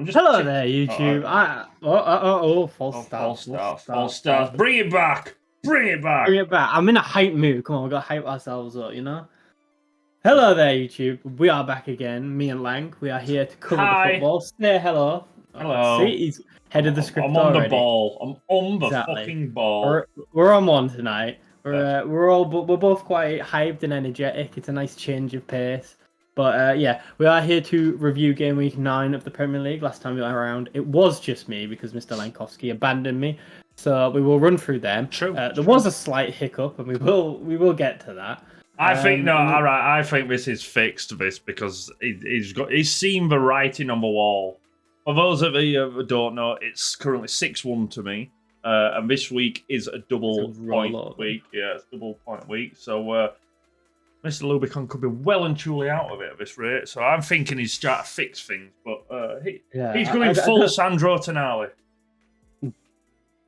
Hello there, YouTube. False start. Bring it back. Bring it back. Bring it back. I'm in a hype mood. Come on, we've got to hype ourselves up, you know? Hello there, YouTube. We are back again. Me and Lank. We are here to cover the football. Say hello. Hello. See, he's head of the script I'm on already. the ball. I'm on the fucking ball. We're on one tonight. We're both quite hyped and energetic. It's a nice change of pace. But yeah, we are here to review Game Week 9 of the Premier League. Last time we went around, it was just me because Mr. Lankofski abandoned me. So we will run through them. True. There was a slight hiccup, and we will get to that. I think all right. I think this is fixed. This because he's seen the writing on the wall. For those of you who don't know, it's currently 6-1 to me, and this week is a double point week. Yeah, it's a double point week. So. Mr. Lubicon could be well and truly out of it at this rate, so I'm thinking he's trying to fix things, but he's going full Sandro Tonali.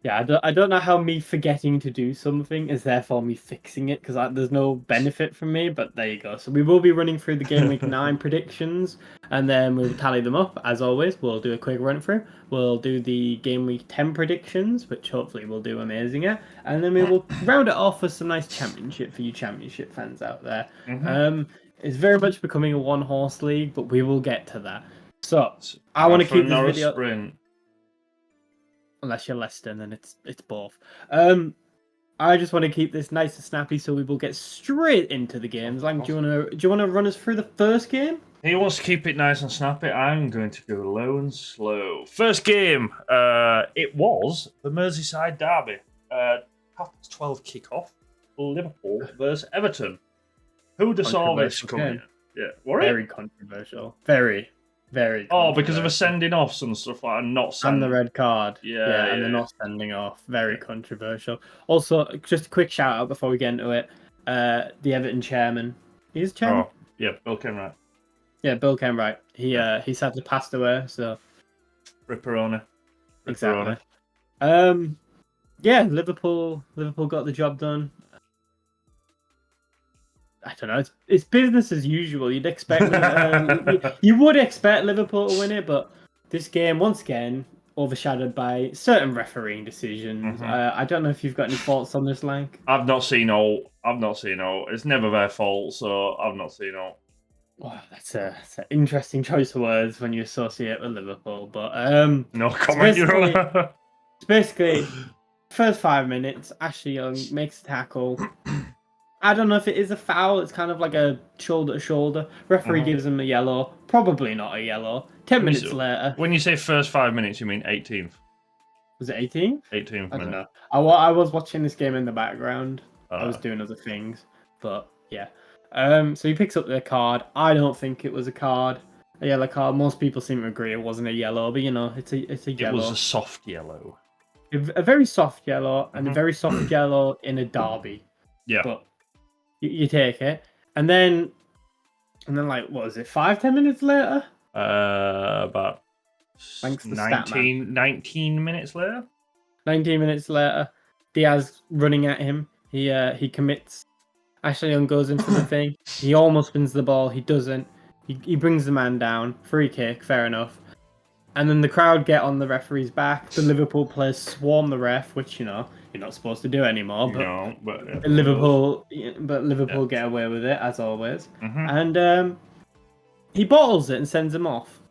Yeah, I don't know how me forgetting to do something is therefore me fixing it, because there's no benefit from me, but there you go. So we will be running through the Game Week 9 predictions, and then we'll tally them up. As always, we'll do a quick run through. We'll do the Game Week 10 predictions, which hopefully we'll do amazing at, and then we will round it off with some nice championship for you championship fans out there. It's very much becoming a one-horse league, but we will get to that. So, I want to keep this video... Sprint. Unless you're Leicester, then it's both. I just want to keep this nice and snappy, so we will get straight into the games. Like, do you wanna run us through the first game? He wants to keep it nice and snappy. I'm going to go low and slow. First game, it was the Merseyside derby. 12 kickoff. Liverpool versus Everton. Who'd have saw this coming? Yeah, very controversial. Very. Very. Oh, because of the sending offs and stuff like that, and not sending. And the red card. Yeah, and they're not sending off. Very controversial. Also, just a quick shout out before we get into it. The Everton chairman. He's chairman? Oh, yeah, Bill Kenwright. Yeah, Bill Kenwright. He sadly passed away, so. Ripperoni. Exactly. Yeah, Liverpool got the job done. I don't know. It's business as usual. You'd expect you would expect Liverpool to win it, but this game once again overshadowed by certain refereeing decisions. I don't know if you've got any thoughts on this, Lank. I've not seen all. It's never their fault, so I've not seen all. Oh, that's an interesting choice of words when you associate with Liverpool, but no comment. It's basically first 5 minutes. Ashley Young makes a tackle. I don't know if it is a foul. It's kind of like a shoulder to shoulder. Referee gives him a yellow. Probably not a yellow. 10 minutes later. When you say first 5 minutes, you mean 18th? Was it 18th? 18th minute. I don't know. I was watching this game in the background. I was doing other things. But yeah. So he picks up the card. I don't think it was a card. A yellow card. Most people seem to agree it wasn't a yellow. But you know, it's a yellow. It was a soft yellow. A very soft yellow. And a very soft yellow in a derby. Yeah. But you take it, and then like, what was it, 5-10 minutes later? About 19 minutes later. 19 minutes later, Diaz running at him. He commits. Ashley Young goes in for the thing. He almost wins the ball. He doesn't. He brings the man down. Free kick, fair enough. And then the crowd get on the referee's back. The Liverpool players swarm the ref, which, you know, you're not supposed to do anymore. But Liverpool get away with it, as always. And he bottles it and sends him off.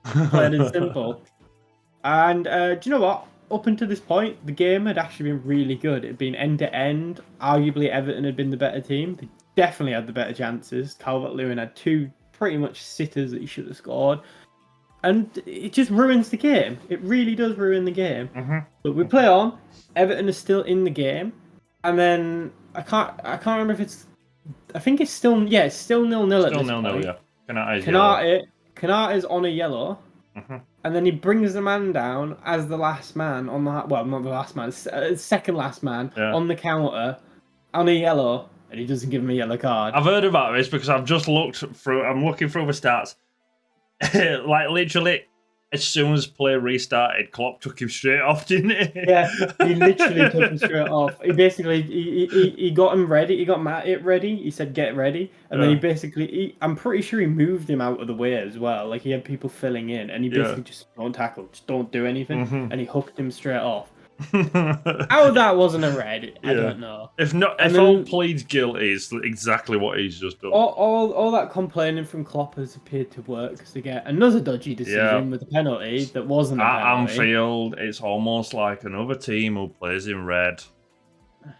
Plain and simple. And do you know what? Up until this point, the game had actually been really good. It had been end-to-end. Arguably, Everton had been the better team. They definitely had the better chances. Calvert-Lewin had 2 pretty much sitters that he should have scored. And it just ruins the game. It really does ruin the game. But we play on. Everton is still in the game, and then I can't remember if it's. I think it's still 0-0 at this point. Yeah. Canate is on a yellow, and then he brings the man down as the last man on the not the last man, second last man on the counter on a yellow, and he doesn't give him a yellow card. I've heard about this because I've just looked through. I'm looking through the stats. Like literally as soon as play restarted, Klopp took him straight off, didn't he? Yeah, he literally took him straight off. He basically he got him ready. He got Matt ready. He said get ready, and then he basically I'm pretty sure he moved him out of the way as well. Like he had people filling in, and he basically just don't tackle, just don't do anything, and he hooked him straight off. How that wasn't a red, I don't know. If all pleads guilty is exactly what he's just done. All that complaining from Klopp has appeared to work to get another dodgy decision with a penalty that wasn't a penalty. At Anfield, it's almost like another team who plays in red.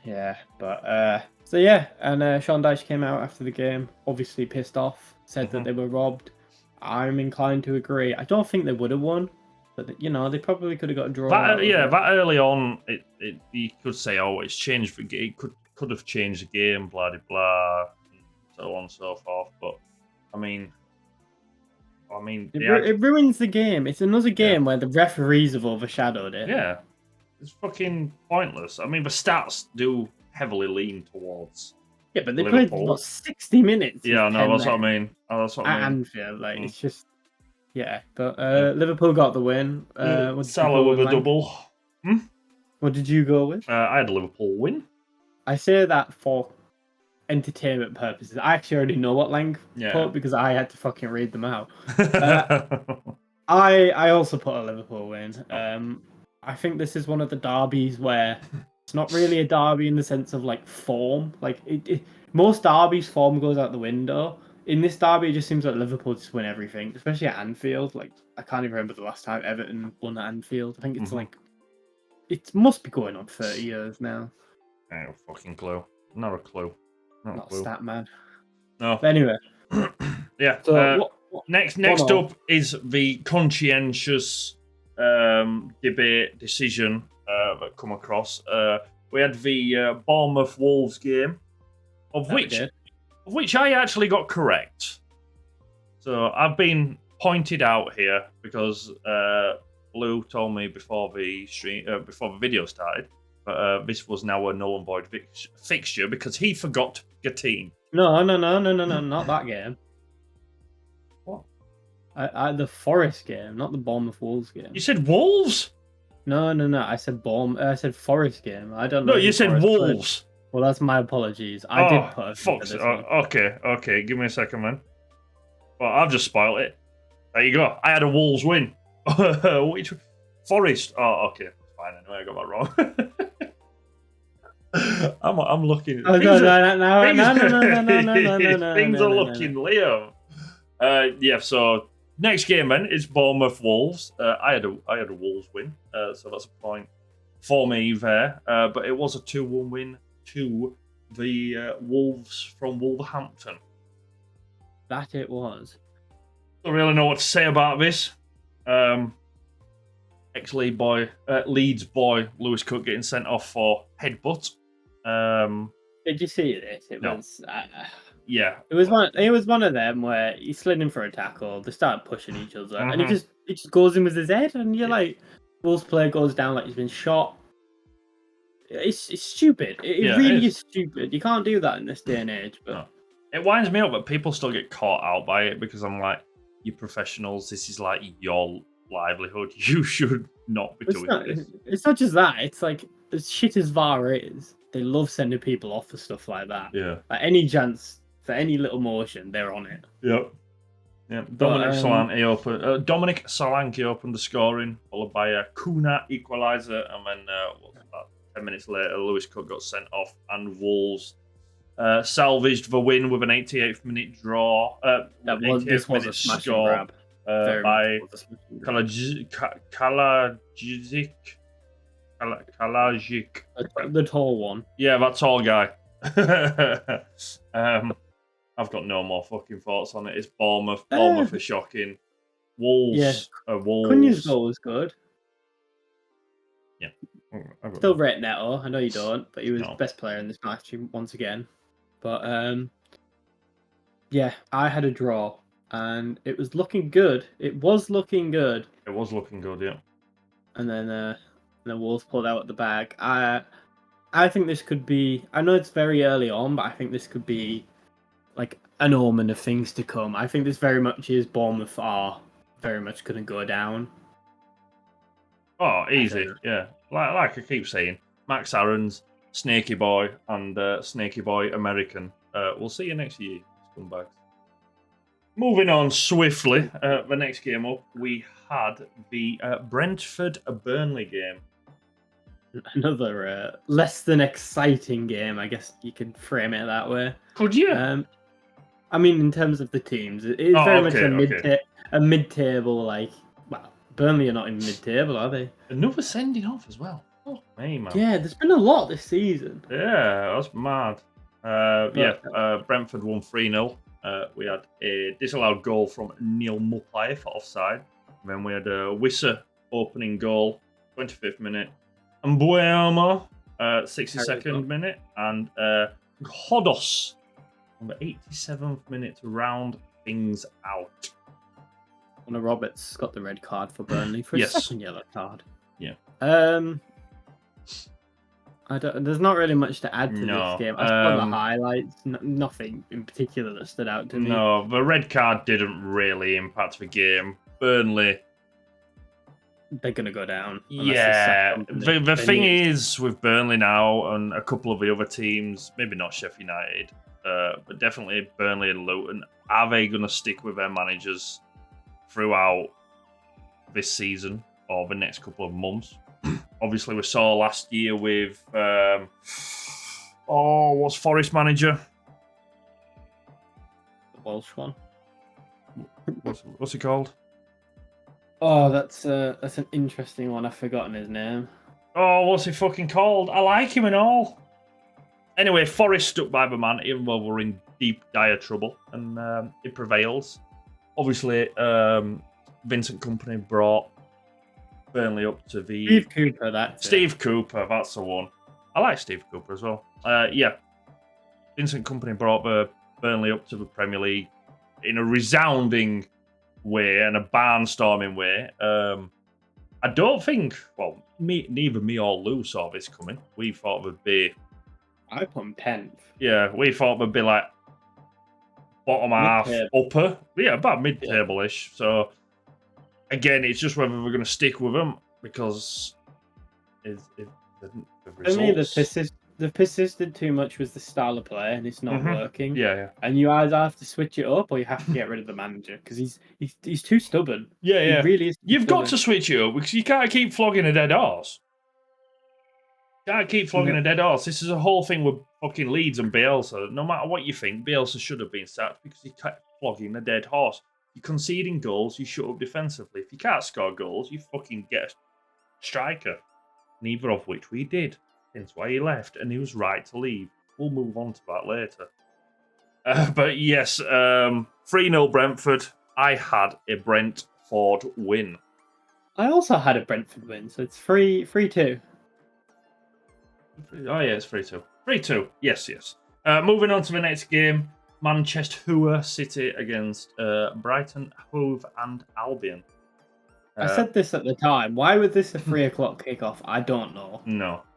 Yeah, but so yeah, and Sean Dyche came out after the game, obviously pissed off, said that they were robbed. I'm inclined to agree. I don't think they would have won. But, you know, they probably could have got a draw. That early on, you could say, oh, it's changed. It could have changed the game, blah, blah, blah, and so on and so forth. But, I mean... It ruins the game. It's another game where the referees have overshadowed it. Yeah. It's fucking pointless. I mean, the stats do heavily lean towards Yeah, but they played, what, 60 minutes? Yeah, no, that's what I mean. At Anfield, like, it's just... Yeah, but Liverpool got the win. Salah with a double. What did you go with? I had a Liverpool win. I say that for entertainment purposes. I actually already know what Lank put because I had to fucking read them out. I also put a Liverpool win. I think this is one of the derbies where it's not really a derby in the sense of like form. Like most derbies, form goes out the window. In this derby, it just seems like Liverpool just win everything, especially at Anfield. Like, I can't even remember the last time Everton won at Anfield. I think it's like, it must be going on 30 years now. I ain't a fucking clue. Not a clue. Not a stat man. No. But anyway. Yeah. So next up is the conscientious debate decision that come across. We had the Bournemouth Wolves game, of which I actually got correct. So I've been pointed out here because Lou told me before the video started, but this was now a null and void fixture because he forgot to pick a team. No, not that game. What? The Forest game, not the Bournemouth Wolves game. You said Wolves? No. I said I said Forest game. I don't know. No, you said Wolves. Well, that's my apologies. I did put a fuck. Okay. Give me a second, man. Well, I've just spoiled it. There you go. I had a Wolves win. Which Forest? Oh, okay. Fine. Anyway, I got that wrong. I'm looking. Oh, no. Things are looking, Leo. Yeah. So next game then is Bournemouth Wolves. I had a Wolves win. So that's a point for me there. But it was a 2-1 win to the Wolves from Wolverhampton. That it was. Don't really know what to say about this. Ex-Leeds boy Lewis Cook getting sent off for headbutt. Did you see this? It was. Yeah. It was one of them where he slid in for a tackle. They started pushing each other, and he just goes in with his head, and you're like, Wolves player goes down like he's been shot. It's stupid. It really is stupid. You can't do that in this day and age. But it winds me up, but people still get caught out by it because I'm like, you professionals, this is like your livelihood. You should not be doing this. It's not just that. It's like, as shit as VAR is, they love sending people off for stuff like that. Yeah. Like any chance for any little motion, they're on it. Yep. Yeah. Dominic Solanke opened the scoring, followed by a Kuna equaliser, and then 10 minutes later, Lewis Cook got sent off, and Wolves salvaged the win with an 88th minute draw. This was a smash and grab by Kalajic. The tall one. Yeah, that tall guy. I've got no more fucking thoughts on it. It's Bournemouth. Bournemouth are shocking. Wolves. Wolves. Cunha's goal was good. Yeah. Still rate Neto. I know you don't, but he was the best player in this match once again. But yeah, I had a draw, and it was looking good. It was looking good, yeah. And then the Wolves pulled out at the bag. I think this could be. I know it's very early on, but I think this could be like an omen of things to come. I think this very much is Bournemouth are very much going to go down. Oh, easy. Yeah. Like I keep saying, Max Aaron's, Snaky Boy, and Snaky Boy American. We'll see you next year, scumbags. Moving on swiftly, the next game up, we had the Brentford-Burnley game. Another less than exciting game, I guess you could frame it that way. Could you? I mean, in terms of the teams, it is very much a mid-table, like, well, Burnley are not in mid-table, are they? Another sending off as well. Oh, hey, man. Yeah, there's been a lot this season. Yeah, that's mad. Brentford won 3-0. We had a disallowed goal from Neil Mupai for offside. And then we had a Wisser opening goal, 25th minute. And Buemo, 62nd minute. And Hodos on the 87th minute to round things out. Connor Roberts got the red card for Burnley for his second yellow card. Yeah. There's not really much to add to this game. I saw the highlights. Nothing in particular that stood out to me. No, the red card didn't really impact the game. Burnley, they're gonna go down. Yeah, the thing is with Burnley now and a couple of the other teams, maybe not Sheffield United, but definitely Burnley and Luton. Are they going to stick with their managers throughout this season or the next couple of months? Obviously, we saw last year with what's Forest manager? The Welsh one. What's he called? Oh, that's an interesting one. I've forgotten his name. Oh, what's he fucking called? I like him and all. Anyway, Forest stuck by the man, even though we're in deep, dire trouble, and it prevails. Obviously, Vincent Kompany brought Burnley up to the... Steve Cooper, Steve Cooper, that's the one. I like Steve Cooper as well. Vincent Kompany brought Burnley up to the Premier League in a resounding way and a barnstorming way. I don't think, well, neither me or Lou saw this coming. We thought it would be... I put him 10th. Yeah, we thought it would be like bottom half, upper. Yeah, about mid-table-ish. So, again, it's just whether we're going to stick with them because the results... For me, they've persisted too much with the style of play and it's not working. Yeah. And you either have to switch it up or you have to get rid of the manager because he's too stubborn. Yeah. He really is. You've got to switch it up because you can't keep flogging a dead horse. Can't keep flogging a dead horse. This is a whole thing with fucking Leeds and Bielsa. No matter what you think, Bielsa should have been sacked because he kept flogging a dead horse. You're conceding goals, you shut up defensively. If you can't score goals, you fucking get a striker. Neither of which we did. Hence why he left, and he was right to leave. We'll move on to that later. But yes, 3-0 Brentford. I had a Brentford win. I also had a Brentford win, so it's 3-2. Oh, yeah, it's 3-2. 3-2, yes. Moving on to the next game. Manchester City against Brighton, Hove and Albion. I said this at the time. Why was this a 3 o'clock kickoff? I don't know.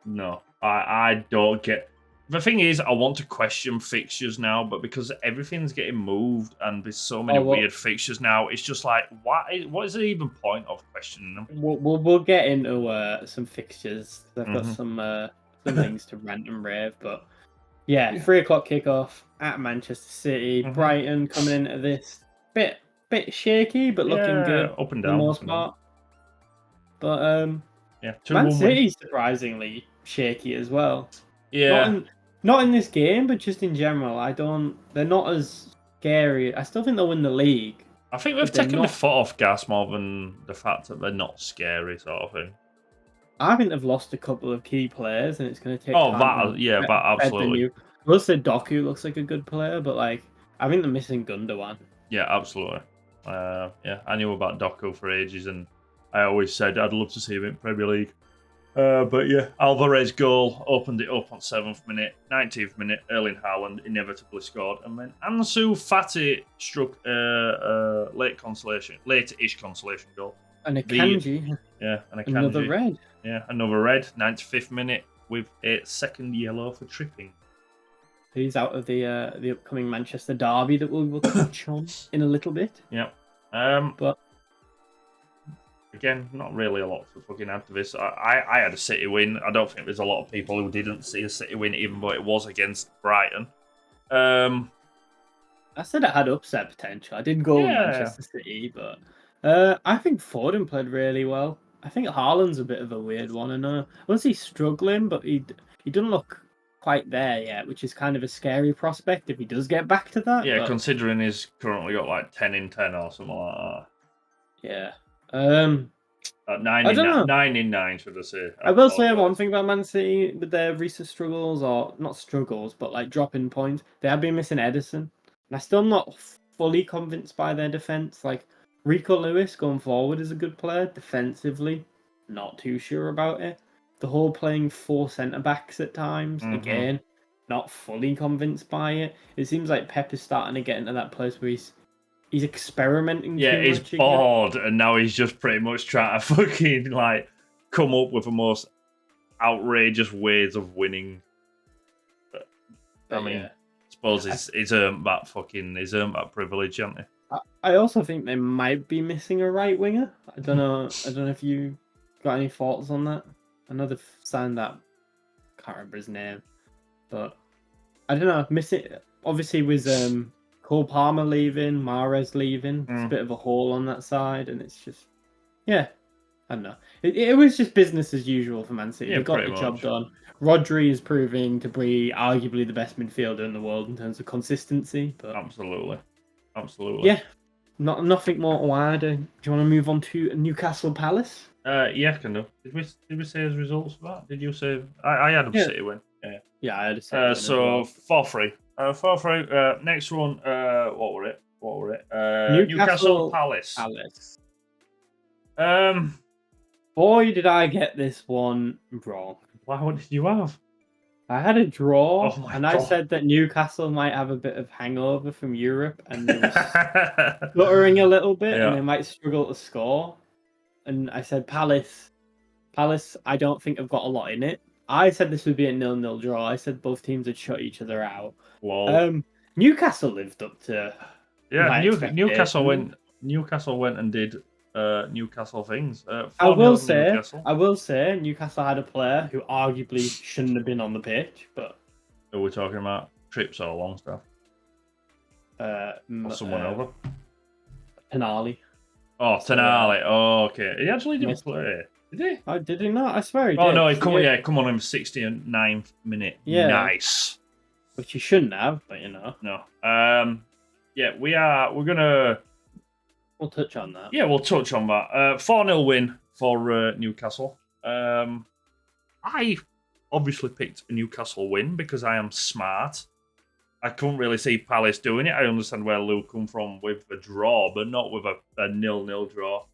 No. I don't get... The thing is, I want to question fixtures now, but because everything's getting moved and there's so many weird fixtures now, it's just like, what is the even point of questioning them? We'll get into some fixtures. I've got some things to rant and rave, but yeah, 3 o'clock kickoff at Manchester City. Brighton coming into this bit shaky, but looking good up and down for the most part. But Man City's surprisingly shaky as well. Yeah, not in this game, but just in general. They're not as scary. I still think they'll win the league. I think they've taken the foot off gas more than the fact that they're not scary, sort of thing. I think they've lost a couple of key players, and it's going to take. That absolutely. We'll say Doku looks like a good player, but I think they're missing Gundogan. Yeah, absolutely. I knew about Doku for ages, and I always said I'd love to see him in Premier League. But yeah, Alvarez goal opened it up on 7th minute, 19th minute. Erling Haaland inevitably scored, and then Ansu Fati struck a late-ish consolation goal. And a Kanji. And a Kanji. Another red. Yeah, another red. 95th minute with a second yellow for tripping. He's out of the upcoming Manchester derby that we'll touch on in a little bit. Yeah. But again, not really a lot to fucking add to this. I had a City win. I don't think there's a lot of people who didn't see a City win, even though it was against Brighton. I said it had upset potential. I didn't go with Manchester City, but I think Foden played really well. I think Haaland's a bit of a weird one. I know. Once he's struggling, but he doesn't look quite there yet, which is kind of a scary prospect if he does get back to that. Yeah, but... considering he's currently got like 10 in 10 or something like that. Yeah. 9 in 9, should I say. I will say one thing about Man City with their recent struggles, or not struggles, but like dropping points. They have been missing Edison. And I still am not fully convinced by their defense. Like Rico Lewis going forward is a good player. Defensively, not too sure about it. The whole playing 4 centre backs at times, again, not fully convinced by it. It seems like Pep is starting to get into that place where he's experimenting. Yeah, he's bored, and now he's just pretty much trying to fucking like come up with the most outrageous ways of winning. But, I mean, I suppose he's earned that privilege, hasn't he? I also think they might be missing a right winger. I don't know if you got any thoughts on that. I know they've signed that. Can't remember his name, but I don't know. Missing obviously with Cole Palmer leaving, Mahrez leaving. It's a bit of a hole on that side, and it's just I don't know. It was just business as usual for Man City. They got the job done. Rodri is proving to be arguably the best midfielder in the world in terms of consistency. But absolutely. Yeah, nothing more to add. Do you want to move on to Newcastle Palace? Yeah, kind of. Did we say his results for that? Did you say I had a City win? Yeah, I had a City win. So 4-3. 4-3. Next one. What were it? Newcastle Palace. Boy, did I get this one wrong. What did you have? I had a draw, God. I said that Newcastle might have a bit of hangover from Europe, and they were stuttering a little bit, and they might struggle to score. And I said Palace, I don't think have got a lot in it. I said this would be a 0-0 draw. I said both teams would shut each other out. Wow. Newcastle lived up to Newcastle went and did Newcastle things. I will say Newcastle had a player who arguably shouldn't have been on the pitch, but are we talking about Trips or Longstaff? Or someone over? Tonali. Oh, Tonali. Oh, okay. He actually didn't play. Did he? Oh, did he not? I swear he did. Oh no, he come on in the 69th minute. Yeah. Nice. Which he shouldn't have, but you know. No. Yeah, we're gonna. We'll touch on that. Yeah, we'll touch on that. 4-0 win for Newcastle. I obviously picked a Newcastle win because I am smart. I couldn't really see Palace doing it. I understand where Lew come from with a draw, but not with a 0-0 draw.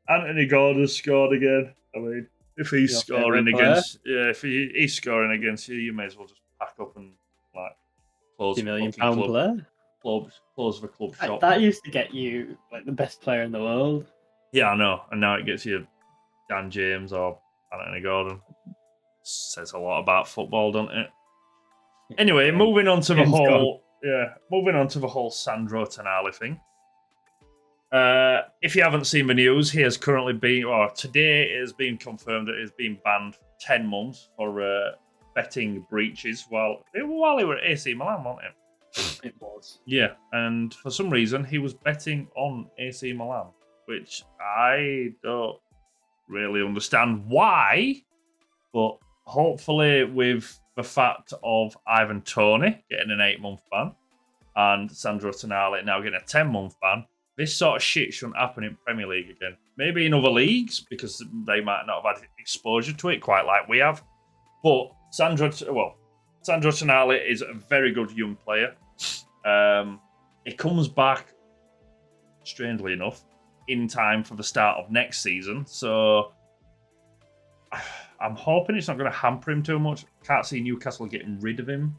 Anthony Gordon scored again. I mean, if he's scoring against, if he's scoring against you, you may as well just pack up and like close £2 million player. Close the club shop. That used to get you like the best player in the world. Yeah, I know, and now it gets you Dan James or Anthony Gordon. Says a lot about football, doesn't it? Anyway, moving on to the whole Sandro Tonali thing. If you haven't seen the news, he has currently been, or today it has been confirmed that he's been banned for 10 months for betting breaches while he were at AC Milan, wasn't it? It was. Yeah, and for some reason he was betting on AC Milan, which I don't really understand why, but hopefully with the fact of Ivan Toney getting an 8-month ban and Sandro Tonali now getting a 10-month ban, this sort of shit shouldn't happen in Premier League again. Maybe in other leagues because they might not have had exposure to it quite like we have. But Sandro Tonali is a very good young player. He comes back, strangely enough, in time for the start of next season. So I'm hoping it's not going to hamper him too much. Can't see Newcastle getting rid of him.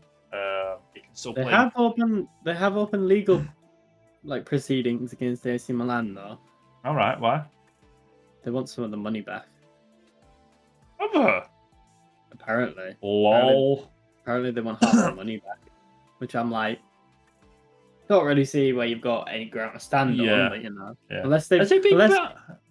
He can still play. They have open legal proceedings against AC Milan though. All right, why? They want some of the money back. Ever? Apparently. Lol. Apparently they want half the money back, which I'm like, don't really see where you've got any ground to stand Yeah. on, but you know, Yeah. unless they, Has it been unless,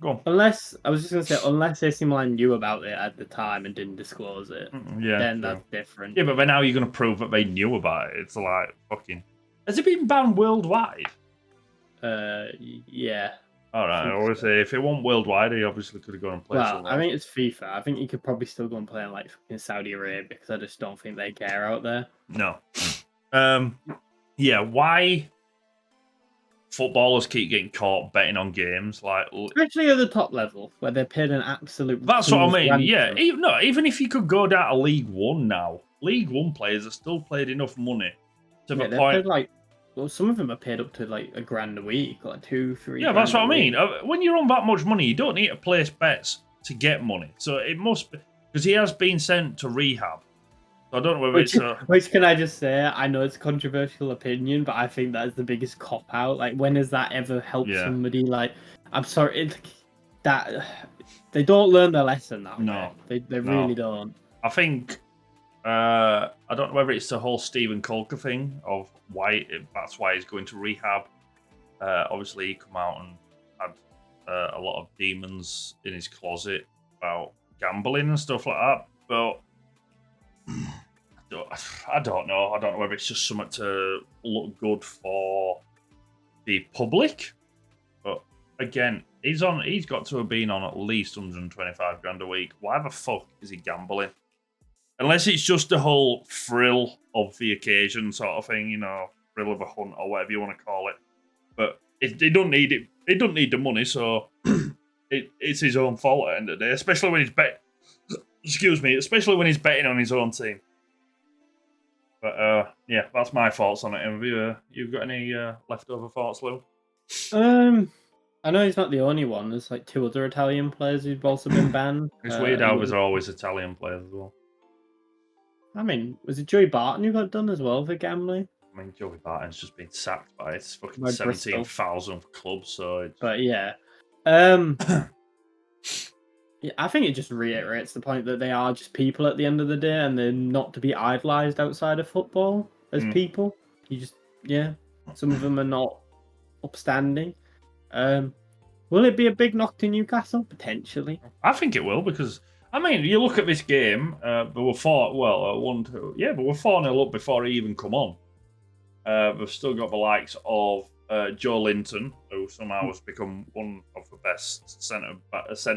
Go on. unless I was just gonna say, unless AC Milan knew about it at the time and didn't disclose it, Yeah, then true. that's different. Yeah, but then now you're going to prove that they knew about it. It's like fucking. Has it been banned worldwide? Yeah. All right. I always say if it wasn't worldwide, he obviously could have gone and played Well, somewhere I else. think it's FIFA. I think you could probably still go and play in like in Saudi Arabia because I just don't think they care out there. No. Yeah. Why footballers keep getting caught betting on games? Like, Especially at the top level where they're paid an absolute. that's what I king's mean. Yeah. ransom. Even if you could go down to League One now, League One players are still paid enough money to the they're point. paid like. Well, some of them are paid up to like $1,000 a week, like 2-3. Yeah, that's what I grand a mean. week. When you're on that much money, you don't need to place bets to get money. So it must be because he has been sent to rehab. So I don't know whether Which can I just say? I know it's a controversial opinion, but I think that's the biggest cop out. Like, when has that ever helped somebody? Like, I'm sorry, that they don't learn their lesson that No, way. They really don't. I think I don't know whether it's the whole Stephen Colker thing of that's why he's going to rehab. Obviously, he come out and had a lot of demons in his closet about gambling and stuff like that. But I don't know. I don't know whether it's just something to look good for the public. But again, he's got to have been on at least 125 grand a week. Why the fuck is he gambling? Unless it's just the whole thrill of the occasion sort of thing, you know, thrill of a hunt or whatever you want to call it. But he don't need it. He don't need the money, so it's his own fault at the end of the day. Especially when he's especially when he's betting on his own team. But yeah, that's my thoughts on it. Have you got any leftover thoughts, Lou? I know he's not the only one. There's like 2 other Italian players who've also been banned. It's weird how there's always Italian players as well. I mean, was it Joey Barton who got done as well for gambling? I mean, Joey Barton's just been sacked by its fucking By 17,000 clubs, so. But yeah, yeah, I think it just reiterates the point that they are just people at the end of the day, and they're not to be idolized outside of football as people. Some of them are not upstanding. Will it be a big knock to Newcastle? Potentially. I think it will because. I mean, you look at this game, but we're 4-0 up before he even come on. We've still got the likes of Joe Linton, who somehow has become one of the best centre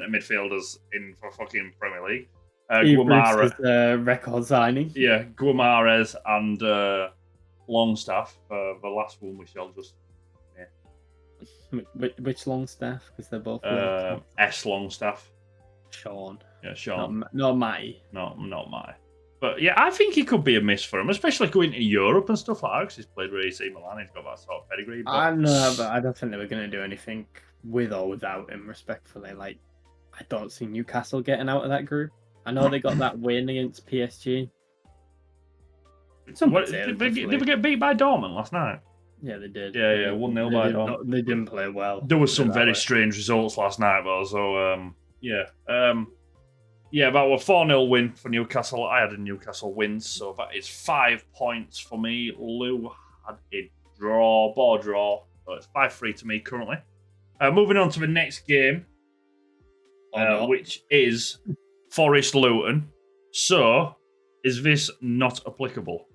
midfielders in for fucking Premier League. Guimaraes' record signing. Yeah, Guimaraes and Longstaff. The last one we shall just. Yeah. Which Longstaff? Because they're both S Longstaff. Sean. Yeah, Sean. Not Matty. Not Matty. But yeah, I think he could be a miss for him, especially going to Europe and stuff like that, because he's played with AC Milan, he's got that sort of pedigree. But... I know, but I don't think they were going to do anything with or without him, respectfully. Like, I don't see Newcastle getting out of that group. I know they got that win against PSG. Did they get beat by Dortmund last night? Yeah, they did. Yeah, 1-0 by Dortmund. They didn't play well. There was some very strange results last night, though, so yeah. Yeah, that was a 4-0 win for Newcastle. I had a Newcastle win, so that is 5 points for me. Lou had a ball draw. So it's 5-3 to me currently. Moving on to the next game, which is Forest Luton. So, is this not applicable?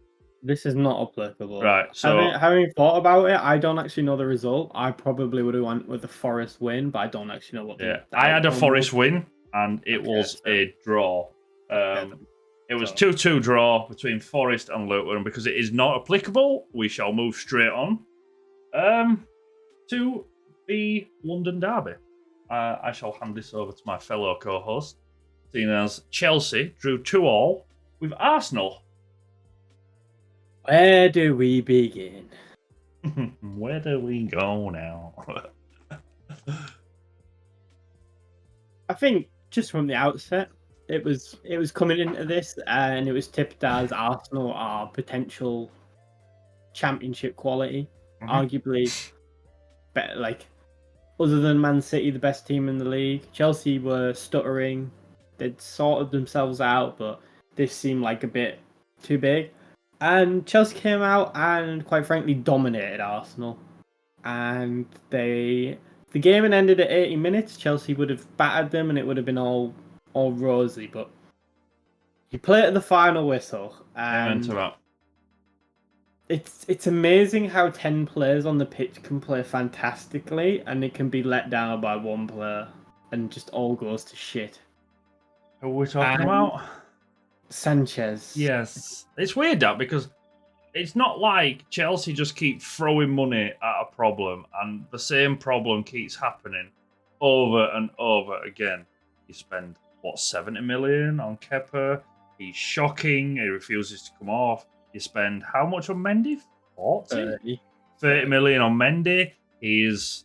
This is not applicable. Right, so... Having thought about it, I don't actually know the result. I probably would have went with the Forest win, but I don't actually know what the I had a Forest win. And it was a draw. It was 2-2 draw between Forest and Luton. Because it is not applicable, we shall move straight on to the London derby. I shall hand this over to my fellow co-host, seeing as Chelsea drew 2-2 with Arsenal. Where do we begin? Where do we go now? I think just from the outset, it was coming into this, and it was tipped as Arsenal are potential championship quality, arguably better. Like, other than Man City, the best team in the league. Chelsea were stuttering; they'd sorted themselves out, but this seemed like a bit too big. And Chelsea came out and, quite frankly, dominated Arsenal. And the game had ended at 80 minutes. Chelsea would have battered them, and it would have been all rosy. But you play at the final whistle, Amen to and that. it's amazing how 10 players on the pitch can play fantastically, and it can be let down by one player, and just all goes to shit. Who are we talking And about? Sanchez. Yes. It's weird that because it's not like Chelsea just keep throwing money at a problem and the same problem keeps happening over and over again. You spend, 70 million on Kepa? He's shocking. He refuses to come off. You spend how much on Mendy? 40? 30 million on Mendy. He was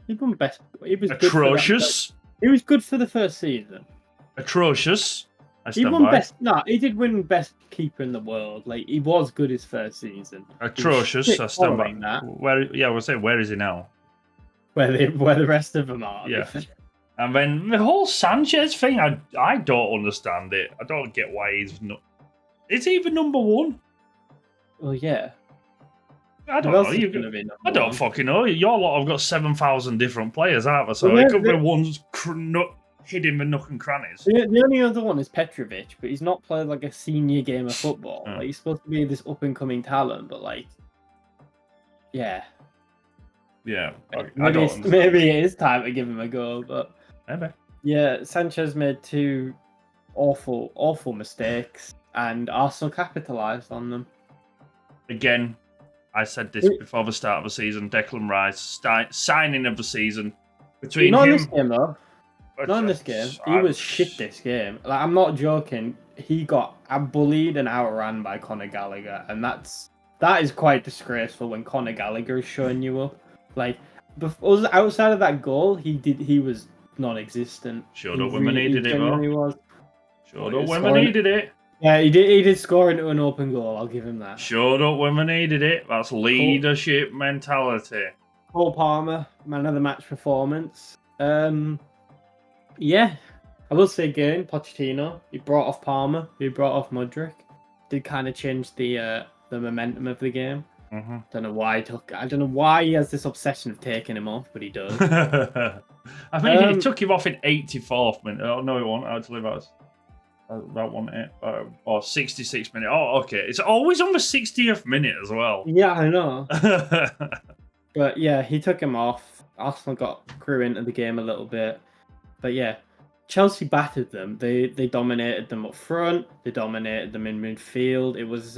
atrocious. He was good for the first season. Atrocious. He won best. No, he did win best keeper in the world. Like, he was good his first season. Atrocious. I stand by that. We'll say, where is he now? Where the rest of them are. Yeah. And then the whole Sanchez thing, I don't understand it. I don't get why he's not. Is he even number one? Well, yeah. I don't know. I don't fucking know. Your lot have got 7,000 different players, aren't they? So it could be one's hidden with nook and crannies. The only other one is Petrovic, but he's not played like a senior game of football. Like, he's supposed to be this up and coming talent, but like, yeah. Yeah. Maybe it is time to give him a go, but maybe. Yeah, Sanchez made two awful mistakes, and Arsenal capitalised on them. Again, I said this before the start of the season. Declan Rice, signing of the season. Between not him... in this game, though. Not in this game. He was shit this game. Like, I'm not joking. He got bullied and outran by Conor Gallagher, and that is quite disgraceful when Conor Gallagher is showing you up. Like, outside of that goal, he was non-existent. Showed up when we needed it, though. Showed up when we needed it. Yeah, he did score into an open goal. I'll give him that. Showed up when we needed it. That's leadership mentality. Cole Palmer, man of the match performance. Yeah, I will say again, Pochettino. He brought off Palmer. He brought off Mudryk. Did kind of change the momentum of the game. Mm-hmm. I don't know why he has this obsession of taking him off, but he does. I mean, he took him off in 84th minute. Oh no, he won't actually. That wasn't it. Or 66 minute. Oh, okay. It's always on the 60th minute as well. Yeah, I know. But yeah, he took him off. Arsenal grew into the game a little bit. But yeah, Chelsea battered them. They dominated them up front. They dominated them in midfield. It was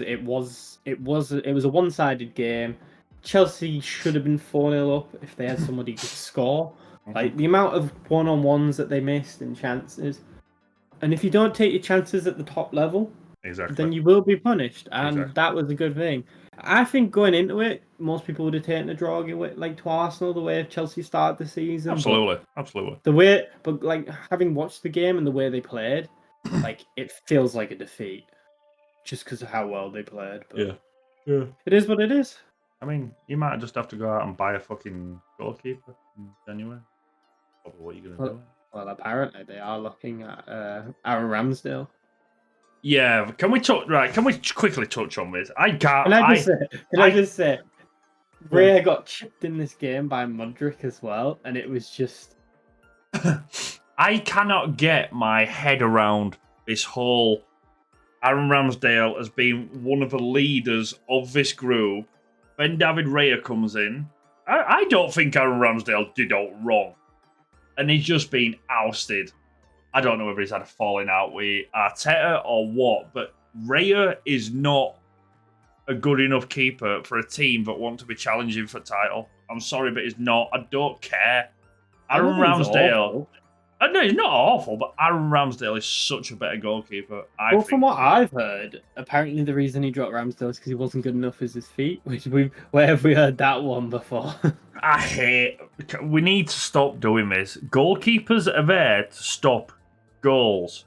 a one-sided game. Chelsea should have been 4-0 up if they had somebody who could score. Like, the amount of one-on-ones that they missed and chances. And if you don't take your chances at the top level, then you will be punished. And that was a good thing. I think going into it, most people would have taken a draw to Arsenal the way Chelsea started the season. Absolutely. But like, having watched the game and the way they played, like, it feels like a defeat, just because of how well they played. But yeah, it is what it is. I mean, you might just have to go out and buy a fucking goalkeeper in January. Probably what you're gonna do. Well, apparently they are looking at Aaron Ramsdale. Yeah, can we quickly touch on this? Can I just say, Raya got chipped in this game by Mudryk as well, and it was just... I cannot get my head around this whole Aaron Ramsdale as being one of the leaders of this group. When David Raya comes in, I don't think Aaron Ramsdale did all wrong. And he's just been ousted. I don't know whether he's had a falling out with Arteta or what, but Raya is not a good enough keeper for a team that want to be challenging for title. I'm sorry, but he's not. I don't care. Aaron Ramsdale. No, he's not awful, but Aaron Ramsdale is such a better goalkeeper. From what I've heard, apparently the reason he dropped Ramsdale is because he wasn't good enough as his feet. Where have we heard that one before? We need to stop doing this. Goalkeepers are there to stop goals.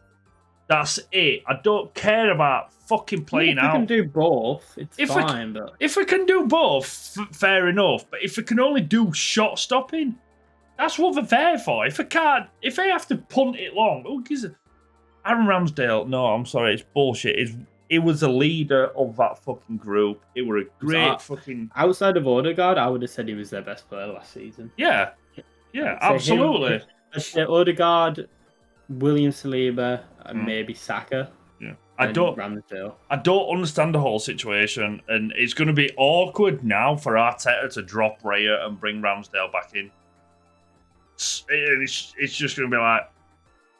That's it. I don't care about fucking playing out. If we can do both, it's fine. But if we can do both, fair enough. But if we can only do shot stopping, that's what they're there for. If they have to punt it long, who gives a... Aaron Ramsdale, no, I'm sorry, it's bullshit. he was the leader of that fucking group. It were a great fucking... Outside of Odegaard, I would have said he was their best player last season. Yeah, absolutely. Odegaard, William Saliba, and maybe Saka. Yeah, I don't understand the whole situation, and it's going to be awkward now for Arteta to drop Raya and bring Ramsdale back in. It's just going to be like,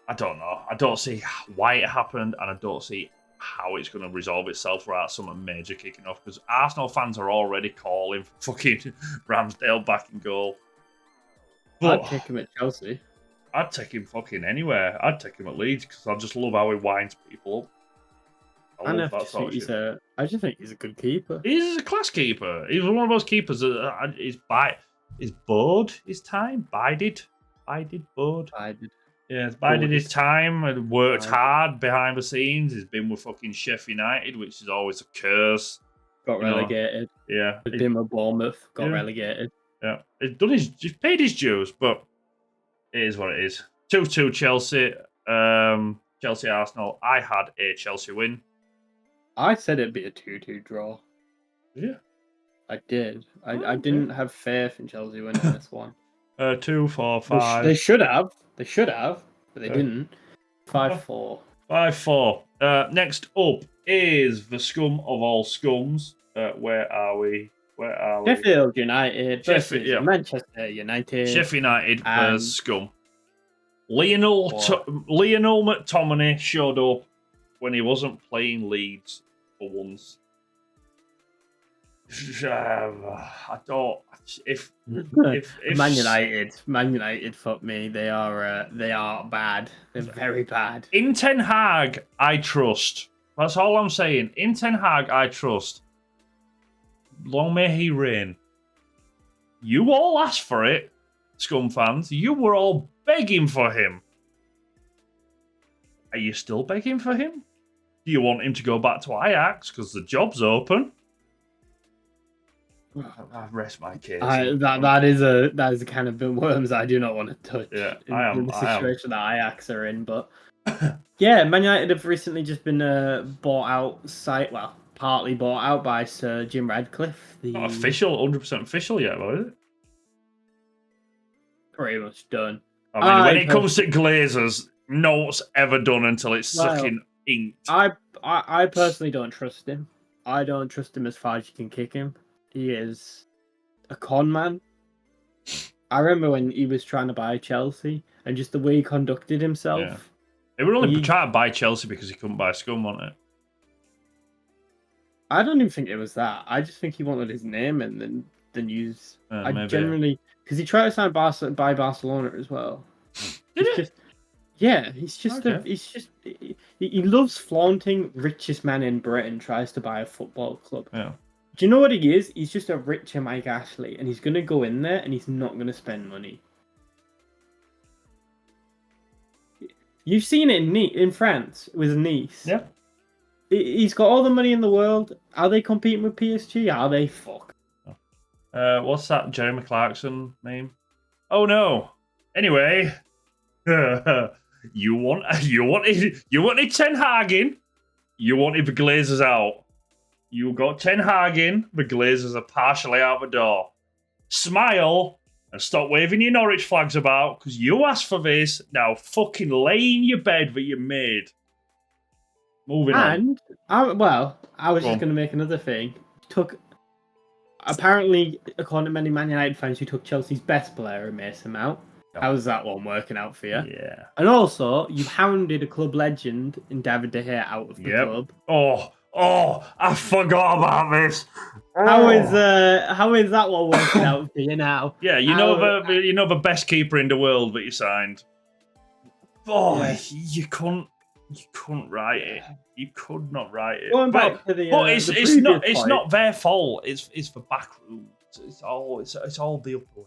I don't know. I don't see why it happened, and I don't see how it's going to resolve itself without something major kicking off, because Arsenal fans are already calling for fucking Ramsdale back in goal. But I'd take him at Chelsea. I'd take him fucking anywhere. I'd take him at Leeds, because I just love how he winds people up. I just think he's a good keeper. He's a class keeper. He's one of those keepers that is bored his time. Bided bored. Yeah, bided his time and worked hard behind the scenes. He's been with fucking Sheffield United, which is always a curse. Got relegated. Yeah. He's been with Bournemouth. Got relegated. Yeah. He's paid his dues, but it is what it is. 2-2 Chelsea. Chelsea Arsenal. I had a Chelsea win. I said it'd be a 2-2 draw. Yeah. I did. I didn't have faith in Chelsea winning this one. 2, 4, 5. They should have, but they didn't. 5-4. 5-4. Next up is the scum of all scums. Where are we? Sheffield United versus Manchester United. Sheffield United versus scum. Lionel McTominay showed up when he wasn't playing Leeds for once. I don't. If Man United, fuck me, they are bad. They're very bad. In Ten Hag, I trust. That's all I'm saying. In Ten Hag, I trust. Long may he reign. You all asked for it, scum fans. You were all begging for him. Are you still begging for him? Do you want him to go back to Ajax because the job's open? I rest my case. That is a kind of worms I do not want to touch. Yeah, in the situation that Ajax are in, but yeah, Man United have recently just been bought out. Partly bought out by Sir Jim Radcliffe. Not official, 100% official yet, though, is it? Pretty much done. I mean, when it comes to Glazers, no one's ever done until it's sucking inked. I personally don't trust him. I don't trust him as far as you can kick him. He is a con man. I remember when he was trying to buy Chelsea and just the way he conducted himself. Yeah. They were only trying to buy Chelsea because he couldn't buy Scum, wasn't it? I don't even think it was that. I just think he wanted his name and then use. Generally, because he tried to sign by Barcelona as well. He's just he loves flaunting. Richest man in Britain tries to buy a football club. Yeah. Do you know what he is? He's just a richer Mike Ashley, and he's going to go in there and he's not going to spend money. You've seen it in France with Nice. Yeah. He's got all the money in the world. Are they competing with PSG? Are they? Fuck. What's that Jeremy Clarkson name? Oh no. Anyway, you wanted Ten Hag in. You wanted the Glazers out. You got Ten Hag in. The Glazers are partially out the door. Smile and stop waving your Norwich flags about because you asked for this. Now fucking lay in your bed that you made. Moving on. I was just going to make another thing. Apparently, according to many Man United fans, you took Chelsea's best player and Mason Mount. Yep. How's that one working out for you? Yeah. And also, you hounded a club legend in David De Gea out of the club. Oh, I forgot about this. How is that one working out for you now? Yeah, you know the best keeper in the world that you signed. You couldn't write it. You could not write it. Going back to it's not their fault. It's the back room. It's all the upper.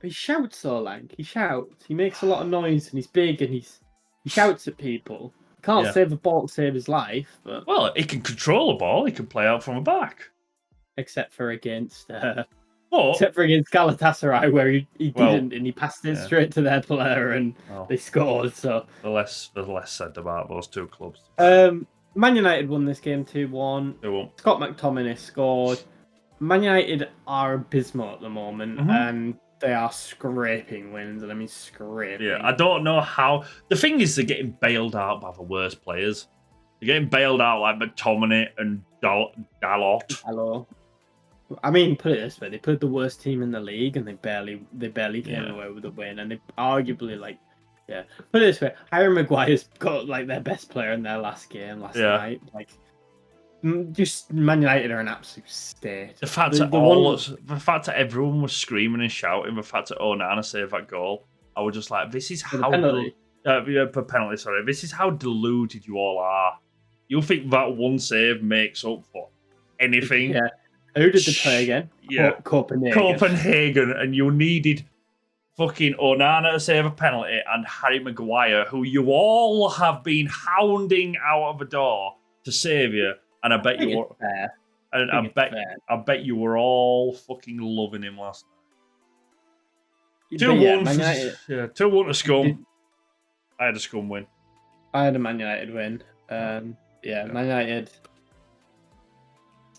But he shouts so, Lank. He shouts. He makes a lot of noise and he's big and he shouts at people. Can't save a ball to save his life, but he can control a ball. He can play out from the back. Except for against Galatasaray, where he didn't, and he passed it straight to their player, and they scored. So the less said about those two clubs. Man United won this game 2-1. They won't. Scott McTominay scored. Man United are abysmal at the moment, and they are scraping wins, and I mean scraping. Yeah, I don't know how. The thing is, they're getting bailed out by the worst players. They're getting bailed out like McTominay and Dalot. Hello. I mean, put it this way: they played the worst team in the league, and they barely came away with a win, and they arguably Put it this way: Harry Maguire's got like their best player in their last game last night. Like, just Man United are an absolute state. The fact that everyone was screaming and shouting, the fact that Onana saved that goal, I was just like, this is how penalty. Per penalty. Sorry, this is how deluded you all are. You think that one save makes up for anything? Yeah. Who did they play again? Yeah, Copenhagen, and you needed fucking Onana to save a penalty and Harry Maguire, who you all have been hounding out of the door to save you. And I bet you were, and I bet you were all fucking loving him last night. 2-1, 2-1 to Scum. I had a Scum win. I had a Man United win. Man United.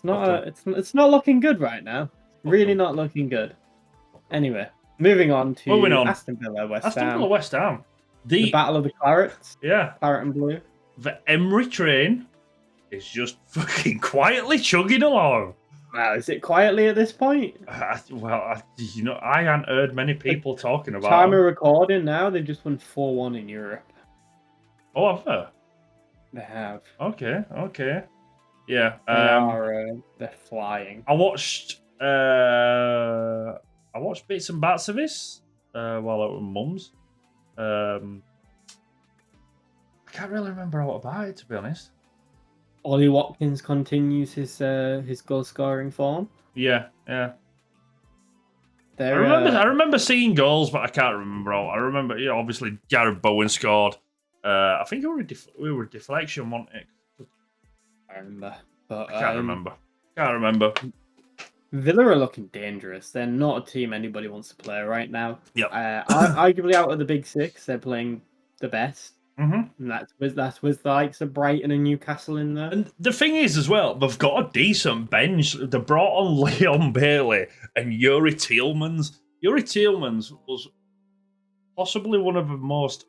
It's not looking good right now. Really not looking good. Anyway, moving on to Aston Villa West Ham. The Battle of the Clarets. Yeah. Claret and Blue. The Emery train is just fucking quietly chugging along. Wow, is it quietly at this point? I hadn't heard many people talking about time of recording now, they've just won 4-1 in Europe. Oh, have they? They have. Okay. Yeah. They're flying. I watched bits and bats of this while I was with Mum's. I can't really remember all about it, to be honest. Ollie Watkins continues his goal scoring form. Yeah. I remember seeing goals, but I can't remember all. I remember, obviously Jared Bowen scored. I think we were deflection, wasn't it? I remember. But, I can't remember. Villa are looking dangerous. They're not a team anybody wants to play right now. Yep. Arguably out of the big six, they're playing the best. Mm-hmm. And that's with the likes of Brighton and Newcastle in there. And the thing is, as well, they've got a decent bench. They brought on Leon Bailey and Yuri Tielemans. Yuri Tielemans was possibly one of the most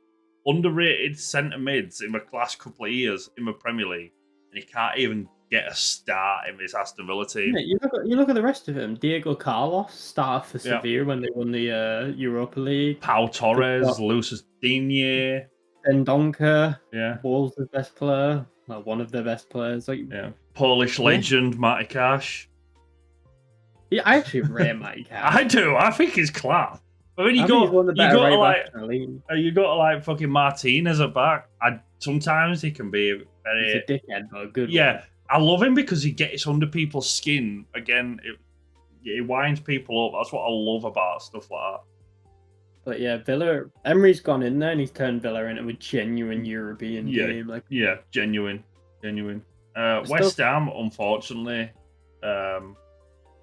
underrated centre mids in the last couple of years in the Premier League, and he can't even get a start in this Aston Villa team. Yeah, you look at the rest of them. Diego Carlos started for Sevilla when they won the Europa League. Pau Torres, Lucis Digne, Dendoncker, yeah, Wolves' best player, well, one of their best players. Polish legend Matty Cash. Yeah, I actually rate Matty Cash. I do. I think he's class. But then you got fucking Martinez at back. Sometimes he can be very. He's a dickhead, but a good Yeah, one. I love him because he gets under people's skin. Again, it winds people up. That's what I love about stuff like that. But yeah, Villa. Emery's gone in there and he's turned Villa into a genuine European game. Genuine. West Ham, unfortunately,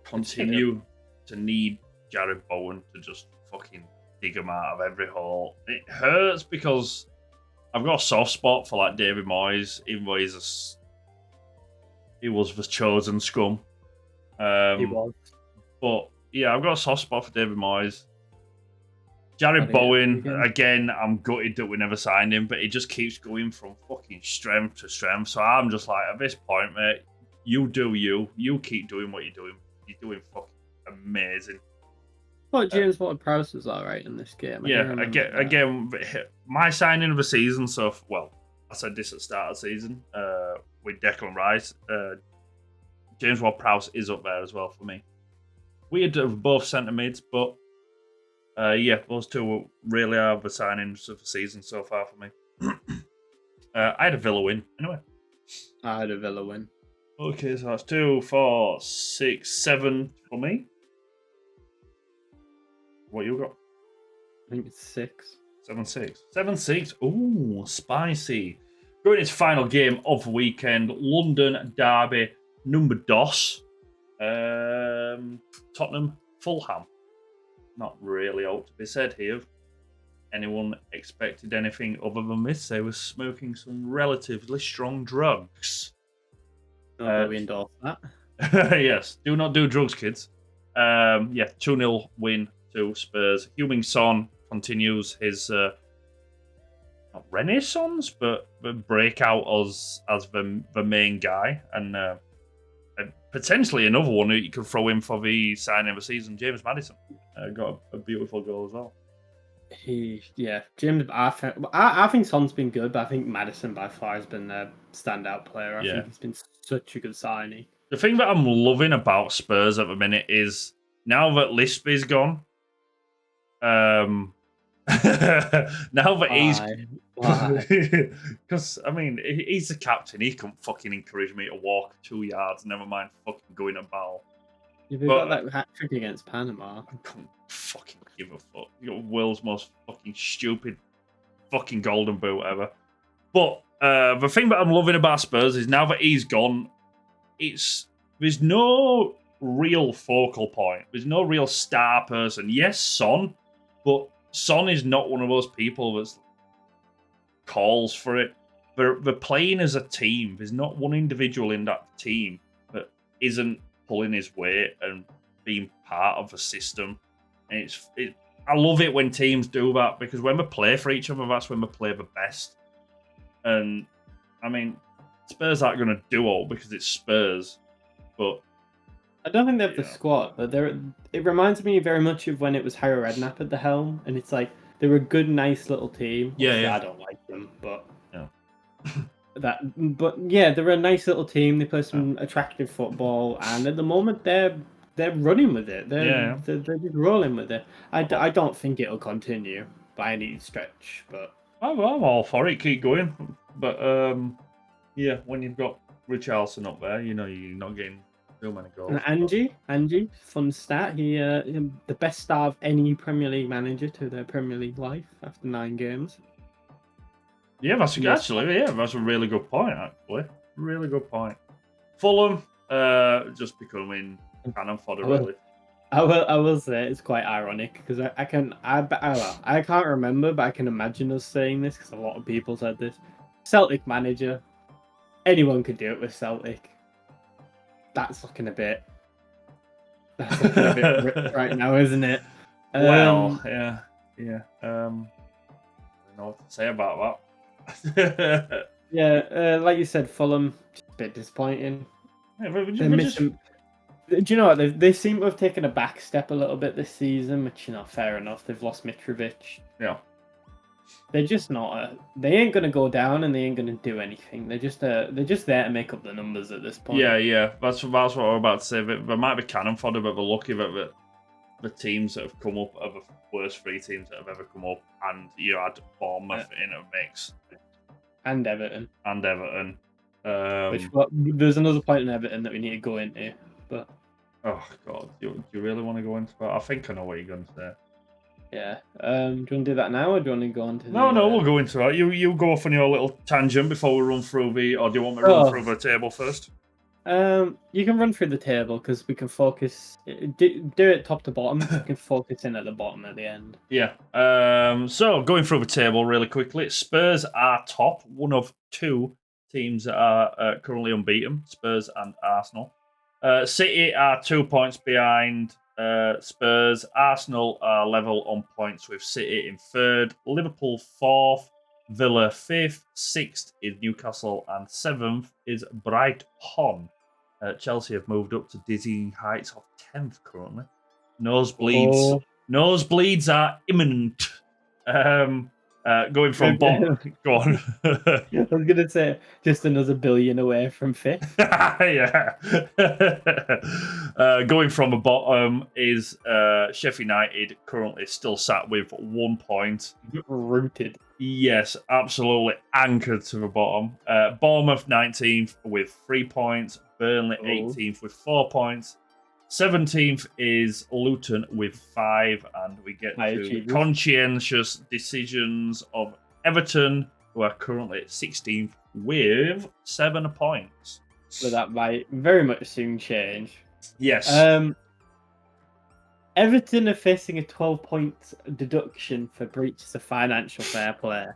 continue to need Jared Bowen to just fucking dig him out of every hole. It hurts because I've got a soft spot for like David Moyes, even though he was the chosen scum. He was. But yeah, I've got a soft spot for David Moyes. Jared Bowen, again, I'm gutted that we never signed him, but he just keeps going from fucking strength to strength. So I'm just like, at this point, mate, you do you. You keep doing what you're doing. You're doing fucking amazing. Well, James Ward-Prowse was alright in this game. Again, my signing of the season, I said this at the start of the season with Declan Rice. James Ward-Prowse is up there as well for me. Weird of both centre mids, but those two really are the signings of the season so far for me. I had a Villa win, anyway. I had a Villa win. Okay, so that's 2, 4, 6, 7 for me. What you got? I think it's 6. 7-6. 7-6. Ooh, spicy. Going into final game of the weekend, London derby number dos. Tottenham, Fulham. Not really ought to be said here. anyone expected anything other than this, they were smoking some relatively strong drugs. Not that we endorse that. Yes, do not do drugs, kids. 2-0 win to Spurs. Heung-min Son continues his not renaissance, but breakout as the main guy, and potentially another one who you could throw in for the signing of the season. James Maddison got a beautiful goal as well. James. I think Son's been good, but I think Maddison by far has been the standout player. I think he's been such a good signing. The thing that I'm loving about Spurs at the minute is now that Lispy's gone. Now that he's, because I mean he's the captain. He can't fucking encourage me to walk 2 yards. Never mind fucking going about. You've got that hat trick against Panama. I couldn't fucking give a fuck. You're the world's most fucking stupid fucking golden boot ever. But the thing that I'm loving about Spurs is now that he's gone, there's no real focal point. There's no real star person. Yes, Son, but Son is not one of those people that calls for it. They're playing as a team. There's not one individual in that team that isn't pulling his weight and being part of the system. And I love it when teams do that, because when we play for each other, that's when we play the best. And I mean, Spurs aren't going to do all because it's Spurs, but I don't think they have the squad. But it reminds me very much of when it was Harry Redknapp at the helm, and it's like they're a good, nice little team. I don't like them, but they're a nice little team. They play some attractive football, and at the moment they're running with it. They're just rolling with it. I don't think it'll continue by any stretch, but I'm all for it. Keep going, but when you've got Richarlison up there, you know you're not getting too many goals. And Angie, fun stat. He the best star of any Premier League manager to their Premier League life after 9 games. Yeah, that's that's a really good point. Actually, really good point. Fulham, just becoming cannon fodder, really. I will say it's quite ironic because I can't remember, but I can imagine us saying this because a lot of people said this. Celtic manager, anyone could do it with Celtic. That's looking a bit ripped right now, isn't it? Well, yeah. I don't know what to say about that. Like you said, Fulham, just a bit disappointing. Do you know what? They seem to have taken a back step a little bit this season, which, fair enough. They've lost Mitrovic. Yeah. They're just not. They ain't gonna go down, and they ain't gonna do anything. They're just there to make up the numbers at this point. Yeah. That's what I was about to say. There might be cannon fodder, but we're lucky that the teams that have come up are the worst 3 teams that have ever come up, and you had Bournemouth in a mix, and Everton. There's another point in Everton that we need to go into, but oh god, do you really want to go into that? I think I know what you're going to say. Yeah. Do you want to do that now, or do you want to go on to No, we'll go into that. You go off on your little tangent before we run through or do you want me to run through the table first? You can run through the table because we can focus. Do it top to bottom. We can focus in at the bottom at the end. Yeah. So going through the table really quickly, Spurs are top, one of 2 teams that are currently unbeaten, Spurs and Arsenal. City are 2 points behind Spurs. Arsenal are level on points with City in 3rd. Liverpool 4th. Villa 5th. 6th is Newcastle, and 7th is Brighton. Chelsea have moved up to dizzying heights of 10th currently. Nosebleeds are imminent. Going from bottom. Go on. I was gonna say just another billion away from 5th. Yeah. Going from the bottom is Sheffield United, currently still sat with 1 point. Rooted. Yes, absolutely anchored to the bottom. Bournemouth 19th with 3 points. Burnley 18th with 4 points. 17th is Luton with 5, and we get to conscientious decisions of Everton, who are currently at 16th with 7 points. So that might very much soon change. Yes. Everton are facing a 12-point deduction for breaches of financial fair play.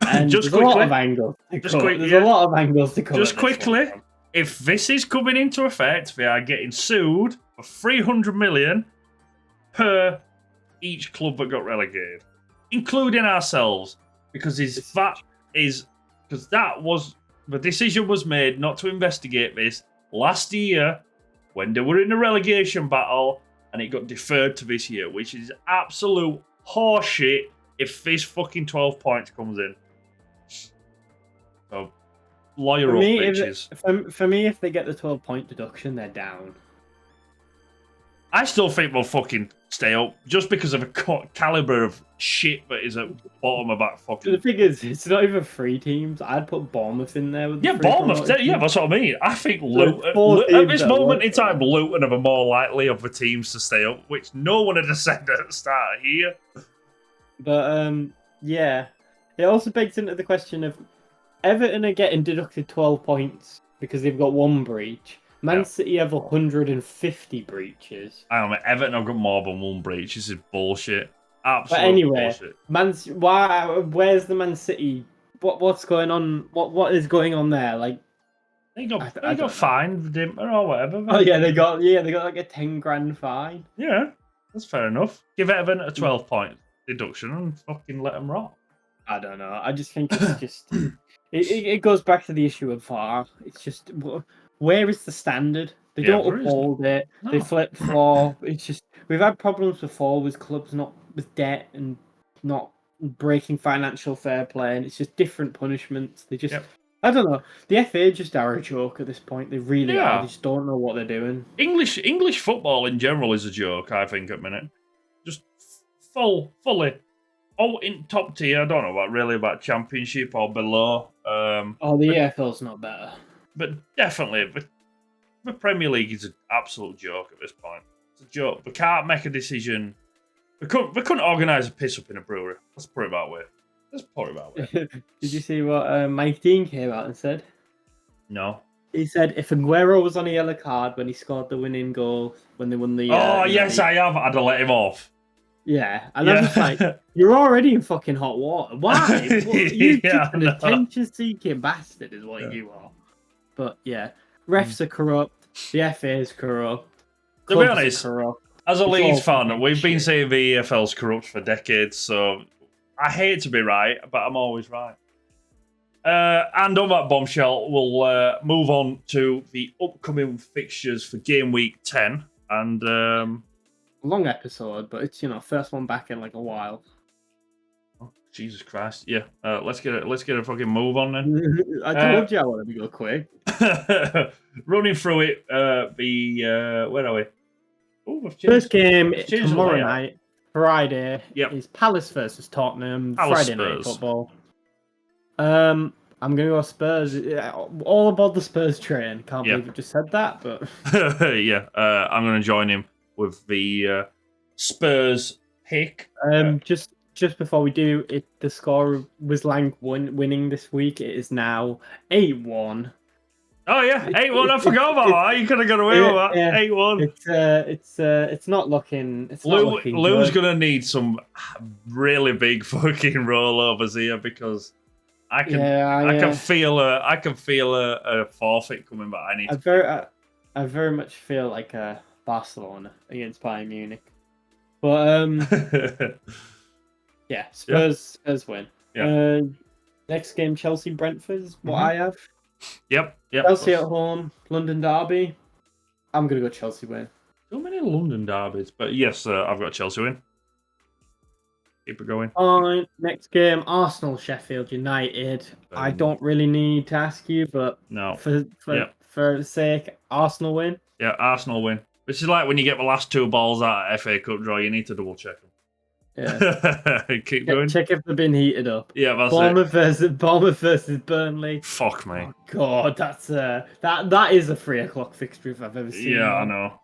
And Just there's a lot quickly, of angles to just cover. quick, There's yeah. a lot of angles to cover. Just this one quickly, from. if this is coming into effect, they are getting sued for 300 million per each club that got relegated, including ourselves, because that was the decision was made not to investigate this last year when they were in the relegation battle, and it got deferred to this year, which is absolute horseshit if this fucking 12 points comes in. So, lawyer up, bitches. For me, if they get the 12-point deduction, they're down. I still think they'll fucking stay up just because of the caliber of shit that is at the bottom of that fucking. The thing is, it's not even 3 teams. I'd put Bournemouth in there. With Bournemouth. Yeah, that's what I mean. I think at this moment in time, Luton are the more likely of the teams to stay up, which no one had said at the start here. But yeah, it also begs into the question of Everton are getting deducted 12 points because they've got 1 breach. Man City have 150 breaches. I don't know, Everton have got more than 1 breach. This is bullshit. Absolute but anyway, bullshit. Where's the Man City? What's going on? What is going on there? Like they got fined, or whatever. Oh yeah, they got like a 10 grand fine. Yeah, that's fair enough. Give Everton a 12-point deduction and fucking let them rot. I don't know. I just think it's just it goes back to the issue of VAR. It's just. Where is the standard? They don't uphold it. No. They flip flop. It's just we've had problems before with clubs not with debt and not breaking financial fair play, and it's just different punishments. They just I don't know. The FA just are a joke at this point. They really are. They just don't know what they're doing. English football in general is a joke. I think at the minute, just fully. Oh, in top tier. I don't know about Championship or below. The EFL's not better. But definitely, the Premier League is an absolute joke at this point. It's a joke. We can't make a decision. We couldn't organise a piss up in a brewery. Let's put it that way. Did you see what Mike Dean came out and said? No. He said if Aguero was on a yellow card when he scored the winning goal when they won the... yes, I have. I'd have let him off. Yeah, and I'm just like, you're already in fucking hot water. Why? You're just an attention-seeking bastard is what you are. But yeah, refs are corrupt. The FA is corrupt. To be honest, as a Leeds fan, we've been saying the EFL's corrupt for decades, so I hate to be right, but I'm always right. And on that bombshell, we'll move on to the upcoming fixtures for Game Week 10. And long episode, but it's first one back in like a while. Jesus Christ! Yeah, let's get a fucking move on then. I told you I wanted to go quick. Running through it, where are we? First game tomorrow night, Friday. Is Palace versus Tottenham. Friday night football. I'm gonna go Spurs. All aboard the Spurs train. Can't believe I just said that, but I'm gonna join him with the Spurs pick. Just before we do it, the score was Lank winning this week. It is now 8-1. Oh yeah, 8-1. I forgot about that. You could have got away with that. 8-1. It's not looking. Lew's gonna need some really big fucking rollovers here because I can feel a forfeit coming, but I very much feel like Barcelona against Bayern Munich, but yeah, Spurs win. Yeah. Next game, Chelsea-Brentford is what I have. Yep. Chelsea at home, London derby. I'm going to go Chelsea win. So many London derbies, but yes, I've got Chelsea win. Keep it going. Fine. Next game, Arsenal-Sheffield United. I don't really need to ask you, but no. For sake, Arsenal win. Yeah, Arsenal win. Which is like when you get the last 2 balls out of FA Cup draw, you need to double check them. Yeah. Keep going. Check if they've been heated up. Yeah, that's Bournemouth versus Burnley. Fuck me. Oh, God, that's that is a 3:00 fixture if I've ever seen. Yeah, I know.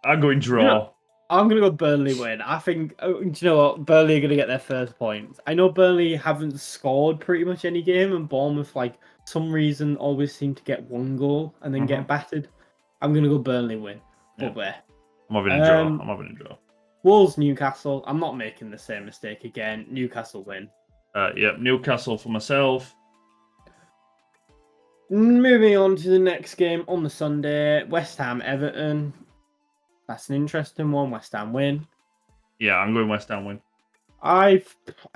I'm going draw. I'm gonna go Burnley win. I think. Do you know what? Burnley are gonna get their first points. I know Burnley haven't scored pretty much any game, and Bournemouth, like some reason, always seem to get 1 goal and then get battered. I'm gonna go Burnley win. Yeah. But where? I'm having a draw. Wolves, Newcastle. I'm not making the same mistake again. Newcastle win. Yep, Newcastle for myself. Moving on to the next game on the Sunday, West Ham, Everton. That's an interesting one. West Ham win. Yeah, I'm going West Ham win. I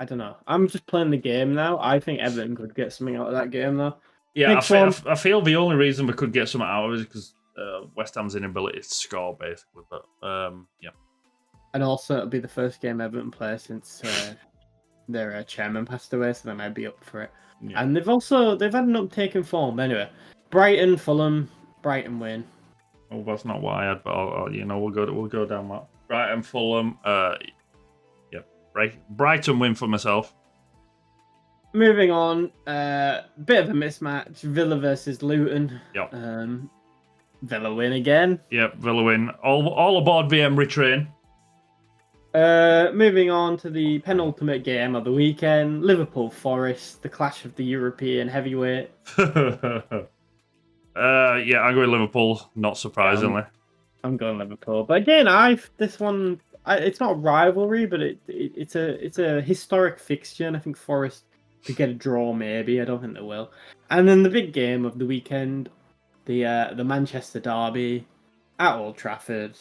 don't know. I'm just playing the game now. I think Everton could get something out of that game, though. Yeah, I feel the only reason we could get something out of it is because West Ham's inability to score, basically. But yeah. And also, it'll be the first game Everton play since their chairman passed away, so they might be up for it. Yeah. And they've had an uptake in form. Anyway, Brighton, Fulham, Brighton win. Oh, that's not what I had, but we'll go down that. Brighton, Fulham. Brighton win for myself. Moving on, bit of a mismatch. Villa versus Luton. Yep. Villa win again. Yep, Villa win. All aboard VM retrain. Moving on to the penultimate game of the weekend, Liverpool Forest, the clash of the European heavyweight. Yeah, I'm going Liverpool, not surprisingly. I'm going Liverpool, but again, it's not a rivalry, but it's a historic fixture, and I think Forest could get a draw. Maybe I don't think they will. And then the big game of the weekend, the Manchester derby at Old Trafford.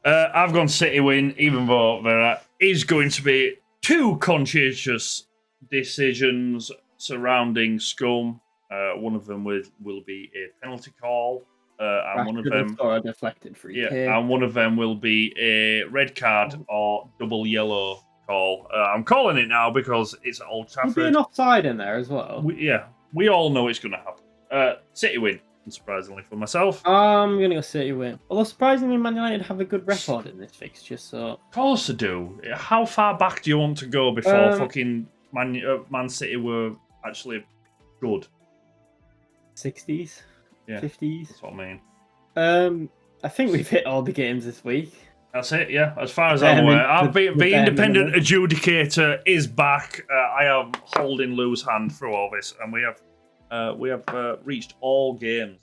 I've gone City win, even though there is going to be two conscientious decisions surrounding Scum. One of them will be a penalty call, and one of them a deflected free kick. And one of them will be a red card or double yellow call. I'm calling it now because it's at Old Trafford. There'll be an offside in there as well. We all know it's going to happen. City win. Unsurprisingly for myself. I'm going to go City win. Although surprisingly, Man United have a good record in this fixture, so... Of course they do. How far back do you want to go before fucking Man City were actually good? 60s? Yeah, 50s? That's what I mean. I think we've hit all the games this week. That's it, yeah. As far as I'm aware. The independent adjudicator is back. I am holding Lew's hand through all this, and we have reached all games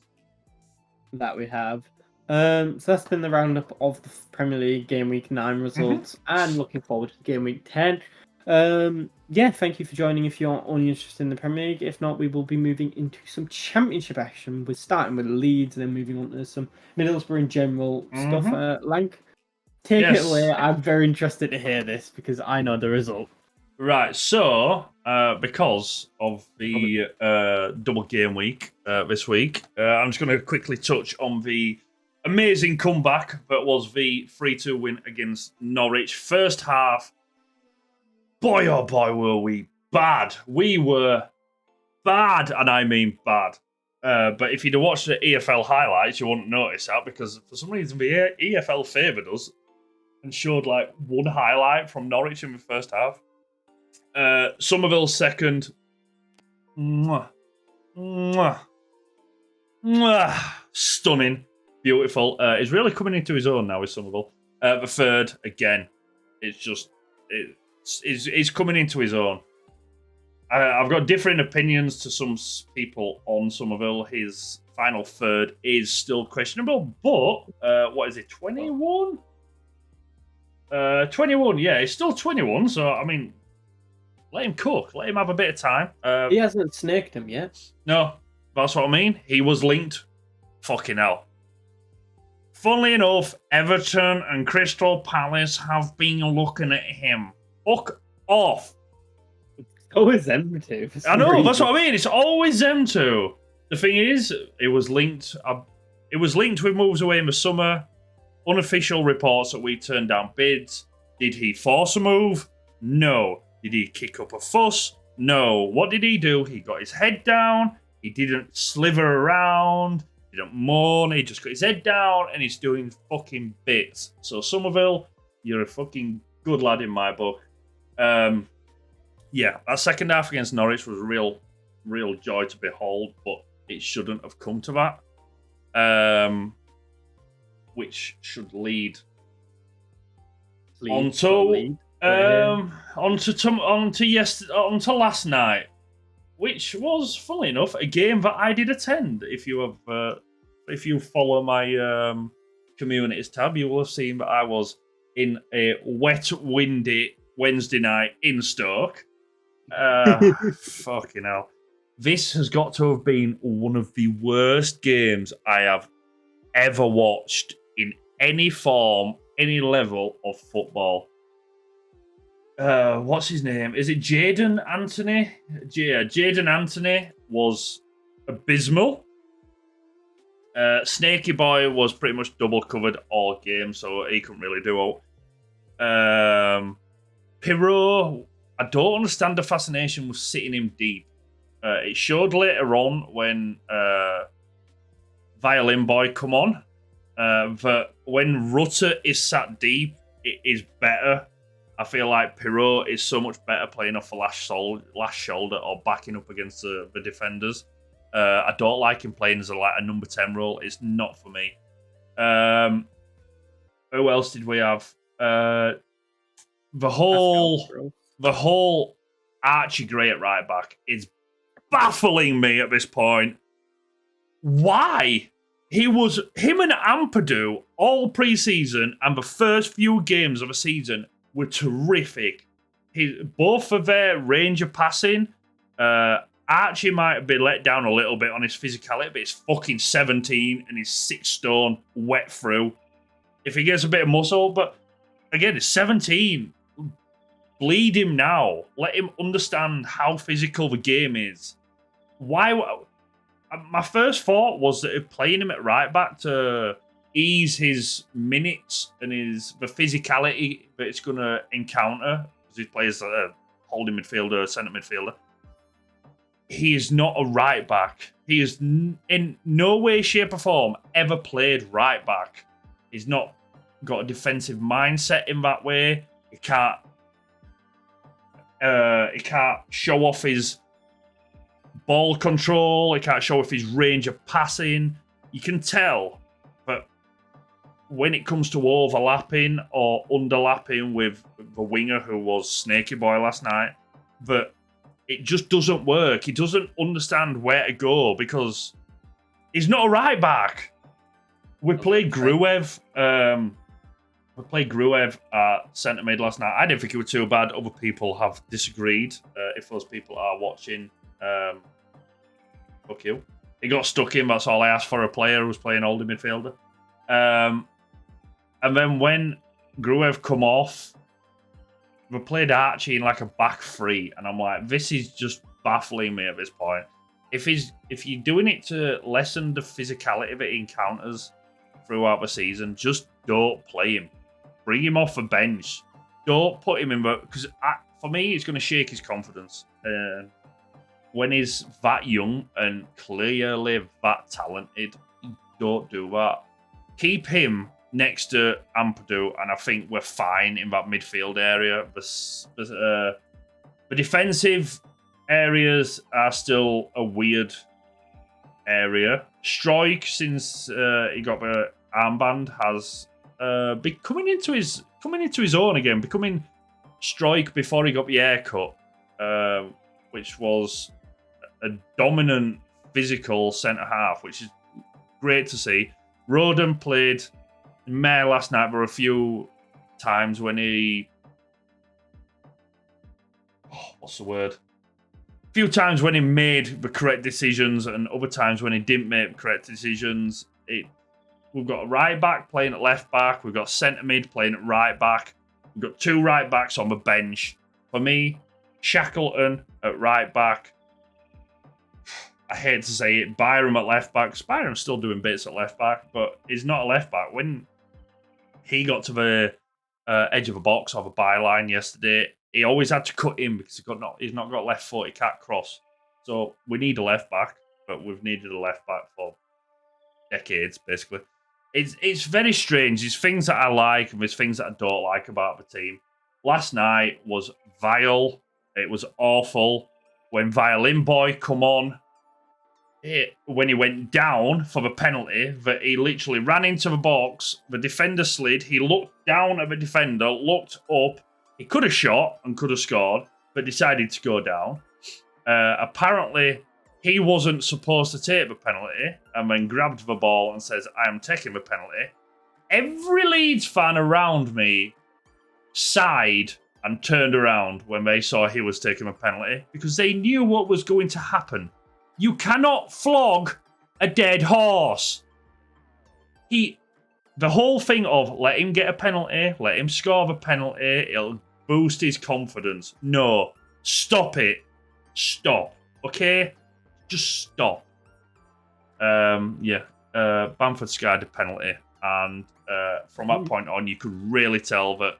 that we have. So that's been the roundup of the Premier League Game Week 9 results, and looking forward to Game Week 10. Thank you for joining if you're only interested in the Premier League. If not, we will be moving into some Championship action. We're starting with Leeds, and then moving on to some Middlesbrough and general stuff. Lank, take it away. I'm very interested to hear this because I know the result. Right, so because of the double game week this week, I'm just going to quickly touch on the amazing comeback that was the 3-2 win against Norwich. First half, boy oh boy were we bad. We were bad, and I mean bad. But if you'd have watched the EFL highlights, you wouldn't notice that because for some reason the EFL favoured us and showed like one highlight from Norwich in the first half. Somerville second. Stunning. Beautiful. He's really coming into his own now with Somerville. The third, again, he's coming into his own. I've got different opinions to some people on Somerville. His final third is still questionable, but what is it, 21? 21, yeah, he's still 21, so I mean, let him cook. Let him have a bit of time. He hasn't snaked him yet. No, that's what I mean. He was linked. Fucking hell. Funnily enough, Everton and Crystal Palace have been looking at him. Fuck off. It's always them two. I know, that's what I mean. It's always them two. The thing is, it was linked. It was linked with moves away in the summer. Unofficial reports that we turned down bids. Did he force a move? No. Did he kick up a fuss? No. What did he do? He got his head down. He didn't sliver around. He didn't mourn. He just got his head down and he's doing fucking bits. So Somerville, you're a fucking good lad in my book. That second half against Norwich was real joy to behold, but it shouldn't have come to that. Which should lead onto last night, which was, funnily enough, a game that I did attend. If you follow my communities tab, you will have seen that I was in a wet, windy Wednesday night in Stoke. Fucking hell. This has got to have been one of the worst games I have ever watched in any form, any level of football. What's his name? Is it Jaden Anthony? Yeah, Jaden Anthony was abysmal. Snaky Boy was pretty much double covered all game, so he couldn't really do it. Pirot, I don't understand the fascination with sitting him deep. It showed later on when Violin Boy come on that when Rutter is sat deep, it is better. I feel like Pirot is so much better playing off the last shoulder or backing up against the defenders. I don't like him playing as a number 10 role. It's not for me. Who else did we have? The whole Archie Gray at right back is baffling me at this point. Why? Him and Ampadu all pre-season and the first few games of the season were terrific. Both for their range of passing. Archie might be let down a little bit on his physicality, but he's fucking 17 and he's 6 stone wet through. If he gets a bit of muscle, but again, he's 17. Bleed him now. Let him understand how physical the game is. Why? My first thought was that playing him at right back to ease his minutes and the physicality that it's going to encounter as he plays a holding midfielder, centre midfielder. He is not a right back. He is in no way, shape, or form ever played right back. He's not got a defensive mindset in that way. He can't show off his ball control. He can't show off his range of passing. You can tell, but when it comes to overlapping or underlapping with the winger who was Snaky Boy last night, that it just doesn't work. He doesn't understand where to go because he's not a right back. We played Gruev. We played Gruev at centre mid last night. I didn't think it was too bad. Other people have disagreed. If those people are watching, fuck you. He got stuck in. That's all I asked for a player who was playing holding midfielder. And then when Gruev come off, we played Archie in like a back three, and I'm like, this is just baffling me at this point. If you're doing it to lessen the physicality that he encounters throughout the season, just don't play him. Bring him off the bench. Don't put him in, because for me, it's going to shake his confidence. When he's that young and clearly that talented, don't do that. Keep him next to Ampadu, and I think we're fine in that midfield area. The defensive areas are still a weird area. Strike, since he got the armband, has been coming into his own again, becoming Strike before he got the haircut, which was a dominant physical centre half, which is great to see. Roden played Mare last night. There were a few times when he... what's the word? A few times when he made the correct decisions and other times when he didn't make the correct decisions. We've got a right back playing at left back. We've got centre mid playing at right back. We've got 2 right backs on the bench. For me, Shackleton at right back. I hate to say it, Byram at left back. Byram's still doing bits at left back, but he's not a left back. When he got to the edge of a box or the byline yesterday, he always had to cut in because he's not got left foot. He can't cross. So we need a left back, but we've needed a left back for decades, basically. It's very strange. There's things that I like and there's things that I don't like about the team. Last night was vile. It was awful. When Violin Boy come on, when he went down for the penalty, that he literally ran into the box, the defender slid, he looked down at the defender, looked up, he could have shot and could have scored, but decided to go down. Apparently, he wasn't supposed to take the penalty, and then grabbed the ball and says, I am taking the penalty. every Leeds fan around me sighed and turned around when they saw he was taking a penalty because they knew what was going to happen. You cannot flog a dead horse. The whole thing of let him get a penalty, let him score the penalty, it'll boost his confidence. No, stop it. Stop. Okay? Just stop. Bamford scored a penalty, and from that point on, you could really tell that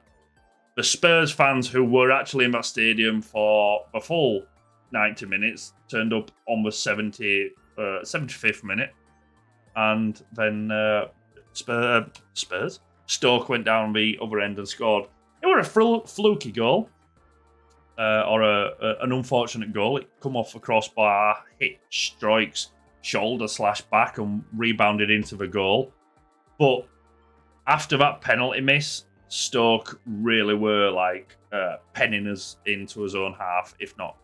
the Spurs fans who were actually in that stadium for the full 90 minutes turned up on the 75th minute, and then Stoke went down the other end and scored. It was a fluky goal, or an unfortunate goal. It come off a crossbar, hit Strike's shoulder / back and rebounded into the goal. But after that penalty miss, Stoke really were like penning us into his own half, if not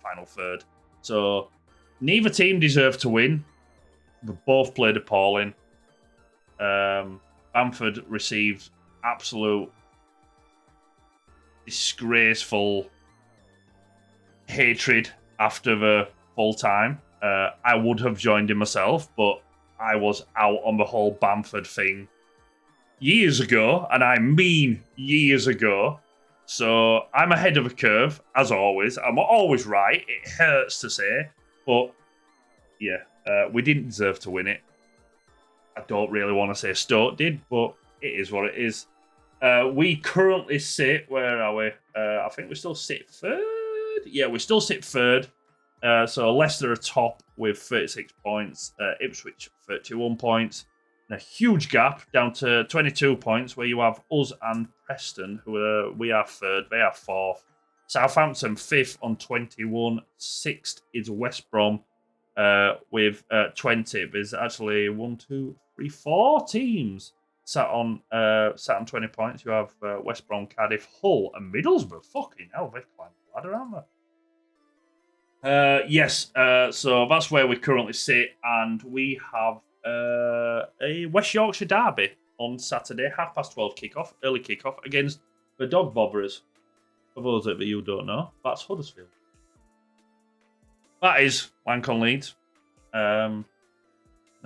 final third. So neither team deserved to win. They both played appalling. Bamford received absolute disgraceful hatred after the full time. I would have joined him myself, but I was out on the whole Bamford thing years ago, and I mean years ago. So I'm ahead of the curve, as always. I'm always right. It hurts to say, but yeah, we didn't deserve to win it. I don't really want to say Stoke did, but it is what it is. We currently sit, where are we? I think we still sit third. Yeah, we still sit third. So Leicester are top with 36 points. Ipswich 31 points. And a huge gap down to 22 points, where you have us and Preston, we are third. They are fourth. Southampton fifth on 21. Sixth is West Brom with 20. There's actually 4 teams sat on 20 points. You have West Brom, Cardiff, Hull, and Middlesbrough. Fucking hell, they've climbed the ladder, aren't they? Yes, so that's where we currently sit, and we have a West Yorkshire derby on Saturday, 12:30 kickoff, early kickoff against the Dog Bobberers. For those of you who don't know, that's Huddersfield. That is Lank On Leeds. Not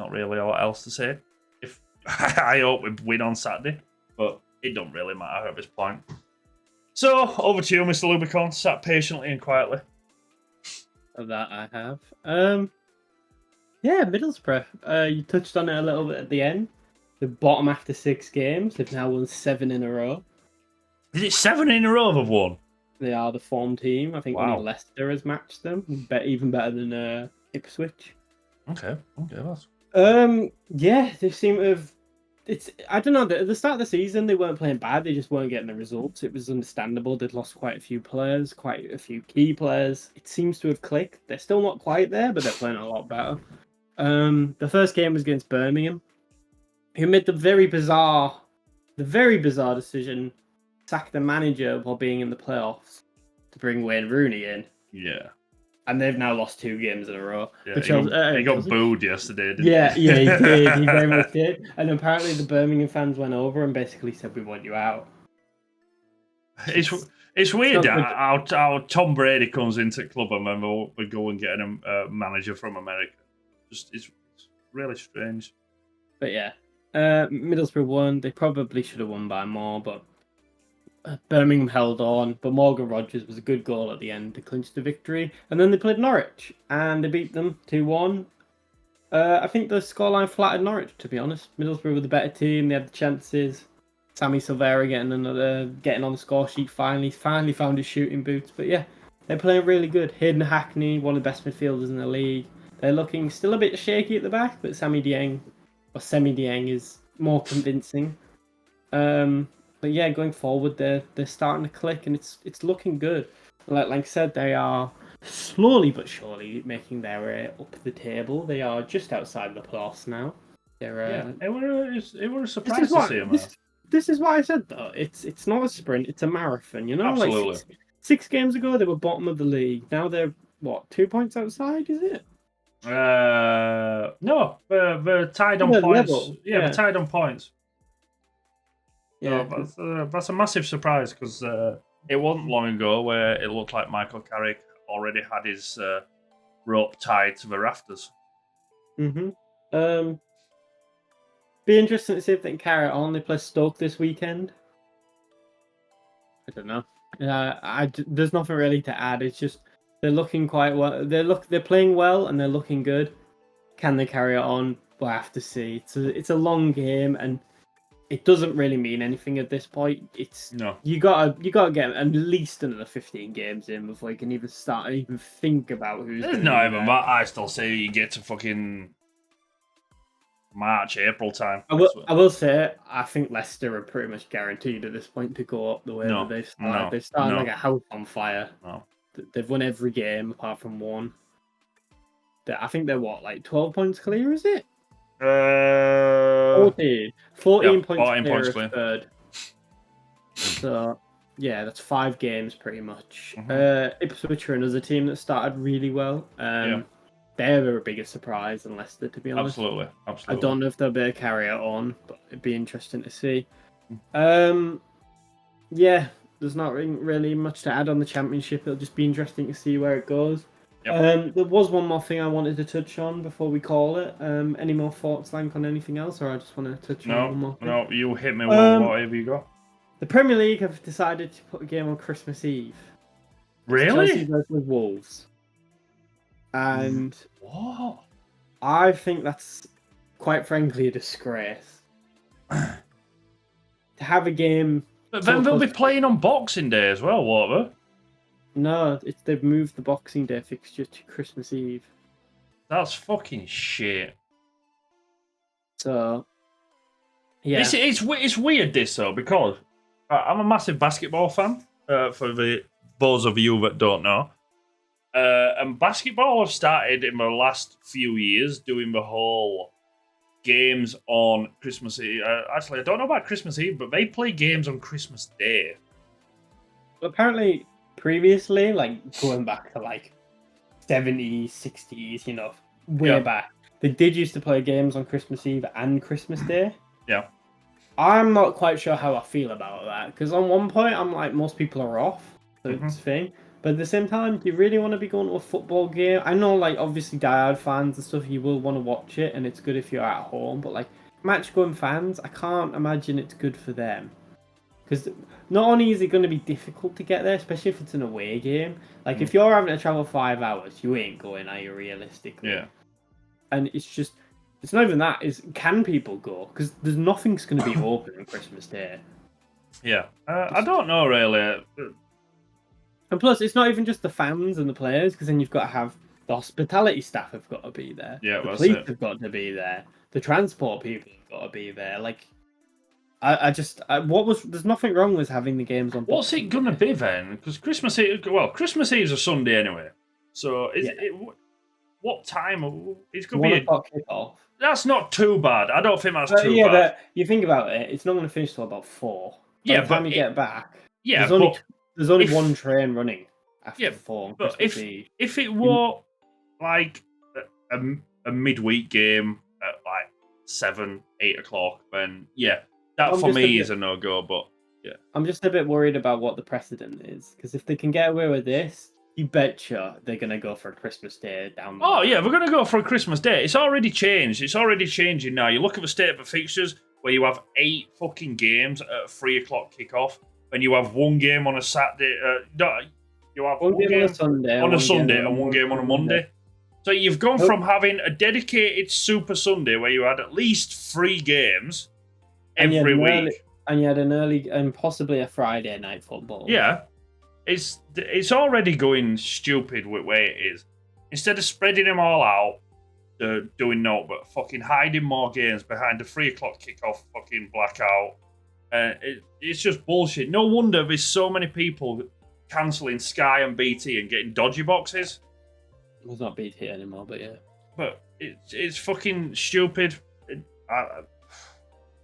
really a lot else to say. If I hope we win on Saturday, but it don't really matter at this point. So over to you, Mr. Lubicon, sat patiently and quietly. That I have. Middlesbrough. You touched on it a little bit at the end. The bottom after 6 games. They've now won 7 in a row. Is it 7 in a row they've won? They are the form team. I think only Leicester has matched them. Even better than Ipswich. Okay, that's... They seem to have... I don't know, at the start of the season, they weren't playing bad. They just weren't getting the results. It was understandable. They'd lost quite a few players, quite a few key players. It seems to have clicked. They're still not quite there, but they're playing a lot better. The first game was against Birmingham, who made the very bizarre decision, sack the manager while being in the playoffs to bring Wayne Rooney in. Yeah. And they've now lost 2 games in a row. Yeah, he got booed yesterday, didn't he? Yeah, he did. He very much did. And apparently the Birmingham fans went over and basically said, we want you out. It's weird how Tom Brady comes into the club and then we go and get a manager from America. It's really strange. But yeah, Middlesbrough won. They probably should have won by more, but Birmingham held on. But Morgan Rogers was a good goal at the end to clinch the victory. And then they played Norwich and they beat them 2-1. I think the scoreline flattered Norwich, to be honest. Middlesbrough were the better team. They had the chances. Sammy Silvera getting on the score sheet finally found his shooting boots. But yeah, they're playing really good. Hayden Hackney, one of the best midfielders in the league. They're looking still a bit shaky at the back, but Semi Dieng is more convincing. But yeah, going forward, they're starting to click, and it's looking good. Like I said, they are slowly but surely making their way up the table. They are just outside the playoffs now. It was a surprise to see them. This is what I said though. It's not a sprint; it's a marathon. You know, absolutely. Like six games ago, they were bottom of the league. Now they're 2 points outside? Is it? No, they're tied on points. They're tied on points. Yeah, that's a massive surprise because it wasn't long ago where it looked like Michael Carrick already had his rope tied to the rafters. Be interesting to see if they can carry it on. They play Stoke this weekend. I don't know. There's nothing really to add. It's just they're looking quite well. They're playing well and they're looking good. Can they carry it on? We'll have to see. It's a long game and it doesn't really mean anything at this point. You gotta get at least another 15 games in before you can even think about who's. There's not even that. I still say you get to fucking March, April time. I will say I think Leicester are pretty much guaranteed at this point to go up the way that they've started. They've started like a house on fire. No. They've won every game apart from one. I think they're like 12 points clear, is it? 14 points clear of third. So yeah, that's 5 games pretty much. Ipswich are another team that started really well. They're a bigger surprise than Leicester, to be honest. Absolutely. I don't know if they'll be able to carry it on, but it'd be interesting to see. Yeah, there's not really much to add on the championship. It'll just be interesting to see where it goes. There was one more thing I wanted to touch on before we call it. Any more thoughts, Lank, on anything else, or I just want to touch on one more thing? No, you hit me with whatever you got. The Premier League have decided to put a game on Christmas Eve. Really? Chelsea versus Wolves. And what? I think that's quite frankly a disgrace. To have a game. But then they'll be playing on Boxing Day as well, won't they? No, they've moved the Boxing Day fixture to Christmas Eve. That's fucking shit. So, yeah. It's weird this though, because I'm a massive basketball fan, for those of you that don't know. And basketball have started in the last few years doing the whole games on Christmas Eve. Actually, I don't know about Christmas Eve, but they play games on Christmas Day. Apparently, previously, like going back to like 70s, 60s, way back, they did used to play games on Christmas Eve and Christmas Day. Yeah. I'm not quite sure how I feel about that, because on one point, I'm like, most people are off, so it's a thing. But at the same time, do you really want to be going to a football game? I know, like, obviously, diehard fans and stuff, you will want to watch it, and it's good if you're at home. But, like, match-going fans, I can't imagine it's good for them. Because not only is it going to be difficult to get there, especially if it's an away game. Like, if you're having to travel 5 hours, you ain't going, are you, realistically? Yeah. And it's just, it's not even that. Can people go? Because there's nothing's going to be open on Christmas Day. Yeah. I don't know, really. And plus, it's not even just the fans and the players, because then you've got to have the hospitality staff have got to be there. Yeah, the police have got to be there. The transport people have got to be there. Like, there's nothing wrong with having the games on. What's it gonna be then? Because Christmas Eve is a Sunday anyway. So what time? It's gonna be 1 o'clock kickoff. That's not too bad. I don't think that's too bad. Yeah, but you think about it, it's not going to finish till about 4. By the time you get back, there's only one train running after 4. But if it were like a midweek game at like 7, 8 o'clock, then that for me is a no-go. But I'm just a bit worried about what the precedent is, because if they can get away with this, you betcha they're gonna go for a Christmas Day down the line. Yeah, we're gonna go for a Christmas Day. It's already changed. It's already changing now. You look at the state of the fixtures where you have 8 fucking games at a 3 o'clock kickoff. And you have one game on a Saturday. You have one game on a Sunday, and one game on a Monday. So you've gone from having a dedicated Super Sunday where you had at least 3 games every week, and you had an early and possibly a Friday night football. Yeah, it's already going stupid with where it is. Instead of spreading them all out, doing no, but fucking hiding more games behind the 3 o'clock kickoff fucking blackout. It's just bullshit. No wonder there's so many people cancelling Sky and BT and getting dodgy boxes. It's not BT anymore, but yeah. But it's fucking stupid. I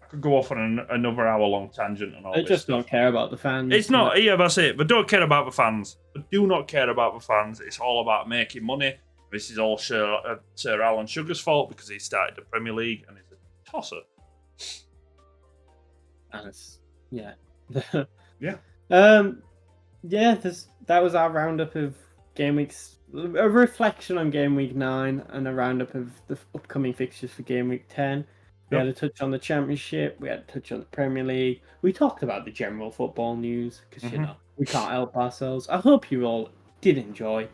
could go off on another hour-long tangent and all this. They just don't care about the fans. It's not, that's it. But don't care about the fans. But do not care about the fans. It's all about making money. This is all Sir Alan Sugar's fault because he started the Premier League and he's a tosser. And it's Yeah. Yeah. Yeah, that was our roundup of game weeks, a reflection on game week 9 and a roundup of the upcoming fixtures for game week 10. We had a touch on the championship, we had a touch on the Premier League. We talked about the general football news because you know we can't help ourselves. I hope you all did enjoy.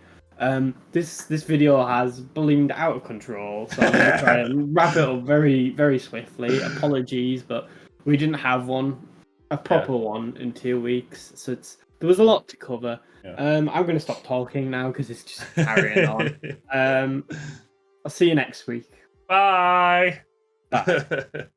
This video has ballooned out of control, so I'm gonna try and wrap it up very, very swiftly. Apologies, but we didn't have a proper one in 2 weeks, so there was a lot to cover. Yeah. I'm going to stop talking now because it's just carrying on. I'll see you next week. Bye. Bye.